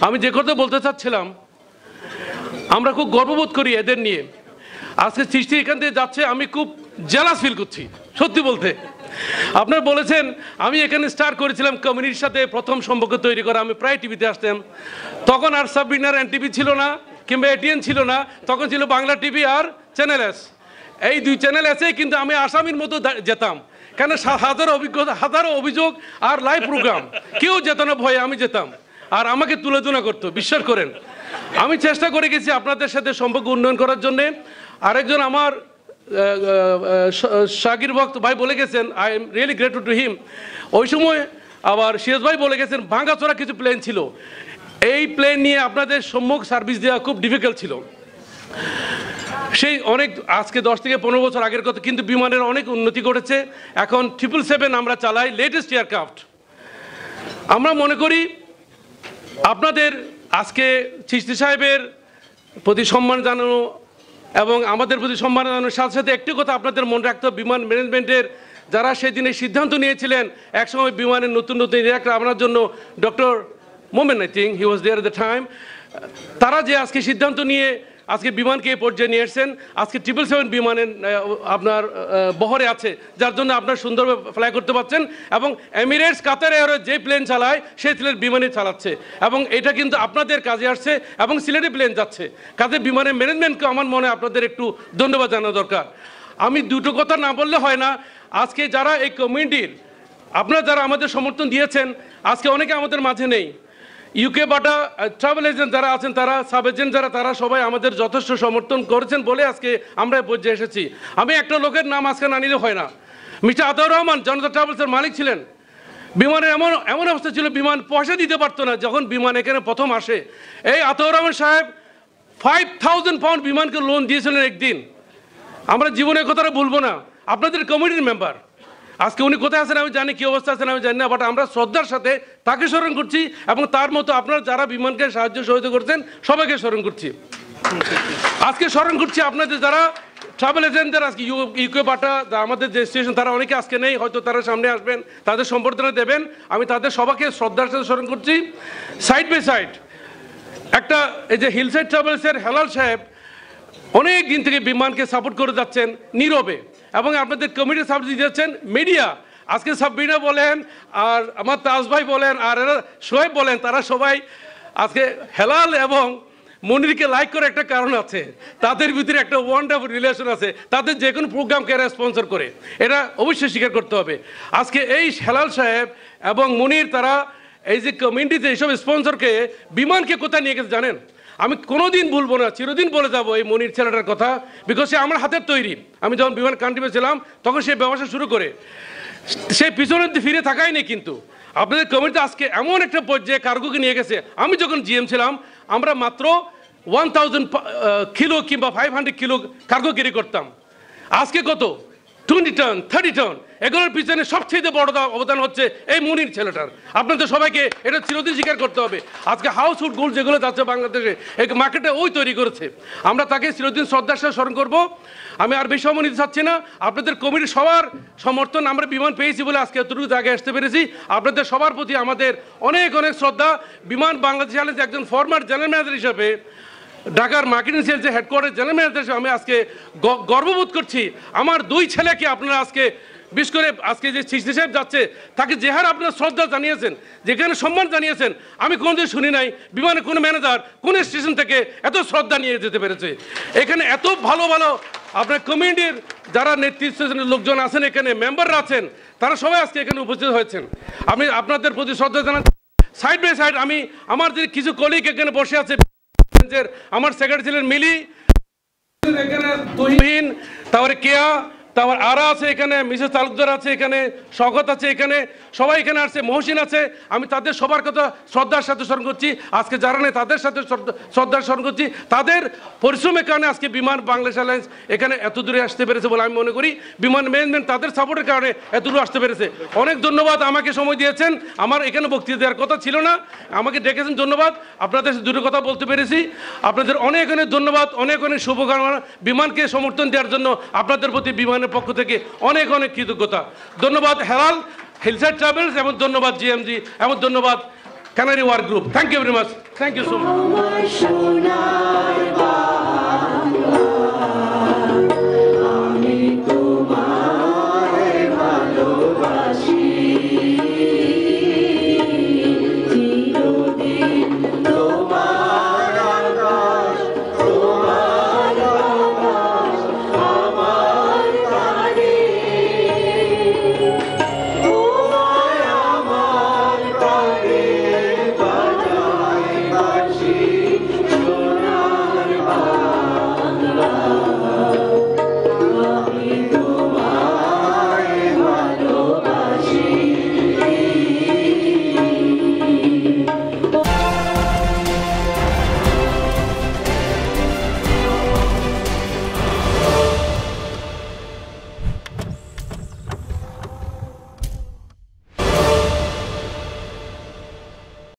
আমি যে কথা বলতে চাচ্ছিলাম, আমরা খুব গর্ববোধ করি এদের নিয়ে। আজকে চিশতি এখান থেকে যাচ্ছে, আমি খুব জেলাস ফিল করছি সত্যি বলতে। আপনারা বলেছেন আমি এখানে স্টার্ট করেছিলাম কমিউনিটির সাথে প্রথম সম্পর্ক তৈরি করা। আমি প্রায় টিভিতে আসতাম, তখন আর সাবরিনার NTV ছিল না কিংবা ATN ছিল না, তখন ছিল বাংলা টিভি আর চ্যানেল এস। এই 2 চ্যানেল এসে কিন্তু আমি আসামির মতো যেতাম, কেন হাজারো অভিযোগ আর লাইভ প্রোগ্রাম, কেউ যেত না ভয়ে, আমি যেতাম আর আমাকে তুলে করতো। বিশ্বাস করেন, আমি চেষ্টা করে গেছি আপনাদের সাথে সম্পর্ক উন্নয়ন করার জন্যে। আরেকজন আমার শাকির ভক্ত ভাই বলে গেছেন, I am really grateful to him. ওই সময় আবার সিরাজ ভাই বলে গেছেন ভাঙাচোরা কিছু প্লেন ছিল, এই প্লেন নিয়ে আপনাদের সম্মুখ সার্ভিস দেওয়া খুব ডিফিকাল্ট ছিল। সেই অনেক আজকে 10 থেকে 15 বছর আগের কথা, কিন্তু বিমানের অনেক উন্নতি ঘটেছে। এখন 777 আমরা চালাই, লেটেস্ট এয়ারক্রাফট। আমরা মনে করি আপনাদের আজকে চিশতি সাহেবের প্রতি সম্মান জানানো এবং আমাদের প্রতি সম্মান জানানোর সাথে সাথে একটি কথা আপনাদের মনে রাখতে হবে, বিমান ম্যানেজমেন্টের যারা সেদিনে সিদ্ধান্ত নিয়েছিলেন একসময় বিমানের নতুন এয়ারক্রাফট আনার জন্য, doctor Momen, I think he was there at the time, তারা যে আজকে সিদ্ধান্ত নিয়ে আজকে বিমানকে এই পর্যায়ে নিয়ে এসেছেন। আজকে 777 বিমানের আপনার বহরে আছে, যার জন্য আপনার সুন্দরভাবে ফ্লাই করতে পারছেন। এবং এমিরেটস, কাতার এয়ারওয়েজ যে প্লেন চালায় সেই প্লেন বিমানই চালাচ্ছে, এবং এটা কিন্তু আপনাদের কাজে আসছে এবং সিলেটে প্লেন যাচ্ছে। কাজে বিমানের ম্যানেজমেন্টকে আমার মনে আপনাদের একটু ধন্যবাদ জানানো দরকার। আমি 2টো কথা না বললে হয় না। আজকে যারা এই কমিউনিটির, আপনারা যারা আমাদের সমর্থন দিয়েছেন, আজকে অনেকে আমাদের মাঝে নেই। UK বাটা ট্রাভেল এজেন্ট যারা আছেন, তারা সাব এজেন্ট যারা, তারা সবাই আমাদের যথেষ্ট সমর্থন করেছেন বলে আজকে আমরা এই পর্যায়ে এসেছি। আমি একটা লোকের নাম আজকে না নিলে হয় না। মিস্টার আতিকুর রহমান জনতা ট্রাভেলসের মালিক ছিলেন। বিমানের এমন অবস্থা ছিল, বিমান পয়সা দিতে পারতো না যখন বিমান এখানে প্রথম আসে। এই আতিকুর রহমান সাহেব 5000 পাউন্ড বিমানকে লোন দিয়েছিলেন একদিন। আমরা জীবনের কথাটা ভুলবো না। আপনাদের কমিটির মেম্বার, আজকে উনি কোথায় আছেন আমি জানি, কি অবস্থা আছেন আমি জানি না, বাট আমরা শ্রদ্ধার সাথে তাকে স্মরণ করছি এবং তার মতো আপনারা যারা বিমানকে সাহায্য সহযোগিতা করছেন সবাইকে স্মরণ করছি। আজকে স্মরণ করছি আপনাদের যারা ট্রাভেল এজেন্টদের, আজকে UK বাটা আমাদের যে স্টেশন, তারা অনেকে আজকে নেই, হয়তো তারা সামনে আসবেন, তাদের সম্বর্ধনা দেবেন। আমি তাদের সবাইকে শ্রদ্ধার সাথে স্মরণ করছি। সাইড বাই সাইড একটা এই যে হিলসাইড ট্রাভেলসের হেলাল সাহেব অনেক দিন থেকে বিমানকে সাপোর্ট করে যাচ্ছেন নীরবে, এবং আপনাদের কমিটি সাপোর্ট দিয়ে যাচ্ছেন। মিডিয়া আজকে সাব্বিনা বলেন আর আমার তাজ ভাই বলেন আর এরা শোয়েব বলেন, তারা সবাই আজকে হেলাল এবং মনিরকে লাইক করে একটা কারণ আছে, তাদের ভিতরে একটা ওয়ান্ডারফুল রিলেশন আছে, তাদের যে কোনো প্রোগ্রামকে এরা স্পন্সর করে, এটা অবশ্যই স্বীকার করতে হবে। আজকে এই হেলাল সাহেব এবং মনির তারা এই যে কমিউনিটিতে এইসব স্পন্সরকে বিমানকে কোথায় নিয়ে গেছে জানেন? আমি কোনোদিন ভুলবো না, চিরদিন বলে যাবো এই মনির ছেলেটার কথা, বিকজ সে আমার হাতের তৈরি। আমি যখন বিমান কান্ট্রিতে ছিলাম তখন সে ব্যবসা শুরু করে, সে পিছনের দিকে ফিরে থাকাই নেই। কিন্তু আপনাদের কমিটিতে আজকে এমন একটা পর্যায়ে কার্গোকে নিয়ে গেছে, আমি যখন জিএম ছিলাম আমরা মাত্র 1000 কিলো কিংবা 500 কিলো কার্গো ক্যারি করতাম, আজকে কত 20 টন 30 টন। এগুলোর পিছনে সবচেয়ে বড় অবদান হচ্ছে এই মনির ছেলেটার। আপনাদের সবাইকে এটা চিরদিন স্বীকার করতে হবে। আজকে হাউস হুড গোল্ড যেগুলো যাচ্ছে বাংলাদেশে, এই মার্কেটে ওই তৈরি করেছে, আমরা তাকে চিরদিন শ্রদ্ধার সাথে স্মরণ করবো। আমি আর বেশি সময় নিতে চাচ্ছি না, আপনাদের কমিটির সবার সমর্থন আমরা বিমান পেয়েছি বলে আজকে এতটুকু আগে আসতে পেরেছি। আপনাদের সবার প্রতি আমাদের অনেক অনেক শ্রদ্ধা। বিমান বাংলাদেশ এয়ারলাইন্স একজন ফরমার জেনারেল ম্যানেজার হিসাবে, ঢাকার মার্কেটিং সেলসের হেডকোয়ার্টার জেনারেল ম্যানেজার হিসেবে আমি আজকে গর্ববোধ করছি। আমার 2 ছেলেকে আপনারা আজকে, বিশেষ করে আজকে যে চিস্তি সাহেব যাচ্ছে তাকে যে হার আপনারা শ্রদ্ধা জানিয়েছেন, যেখানে সম্মান জানিয়েছেন, আমি কোনোদিন শুনি নাই বিমানে কোনো ম্যানেজার কোন স্টেশন থেকে এত শ্রদ্ধা নিয়ে যেতে পেরেছে। এখানে এত ভালো ভালো আপনার কমিটির যারা নেতৃত্বের লোকজন আছেন, এখানে মেম্বাররা আছেন, তারা সবাই আজকে এখানে উপস্থিত হয়েছেন। আমি আপনাদের প্রতি শ্রদ্ধা জানাচ্ছি। সাইড বাই সাইড আমি আমার যে কিছু কলিগ এখানে বসে আছে, আমার সেক্রেটারি ছিলেন মিলি, এখানে তুহিন, তারপরে কেয়া, তারপর আরা আছে এখানে, মিসেস তালুকদার আছে এখানে, শওকত আছে এখানে, সবাই এখানে আসছে, মহসিন আছে। আমি তাদের সবার কথা শ্রদ্ধার সাথে স্মরণ করছি। আজকে যারা নেই তাদের সাথে শ্রদ্ধার স্মরণ করছি। তাদের পরিশ্রমের কারণে আজকে বিমান বাংলাদেশ এয়ারলাইন্স এখানে এত দূরে আসতে পেরেছে বলে আমি মনে করি। বিমান ম্যানেজমেন্ট তাদের সাপোর্টের কারণে এত দূরে আসতে পেরেছে। অনেক ধন্যবাদ, আমাকে সময় দিয়েছেন। আমার এখানে বক্তৃতা দেওয়ার কথা ছিল না, আমাকে ডেকেছেন, ধন্যবাদ। আপনাদের দুটো কথা বলতে পেরেছি, আপনাদের অনেক অনেক ধন্যবাদ, অনেক অনেক শুভকামনা। বিমানকে সমর্থন দেওয়ার জন্য আপনাদের প্রতি বিমানের পক্ষ থেকে অনেক অনেক কৃতজ্ঞতা। ধন্যবাদ হেলাল হিলসাইড ট্রাভেলস, এবং ধন্যবাদ জিএমজি, এবং ধন্যবাদ Canary Wharf group. Thank you very much, thank you so much.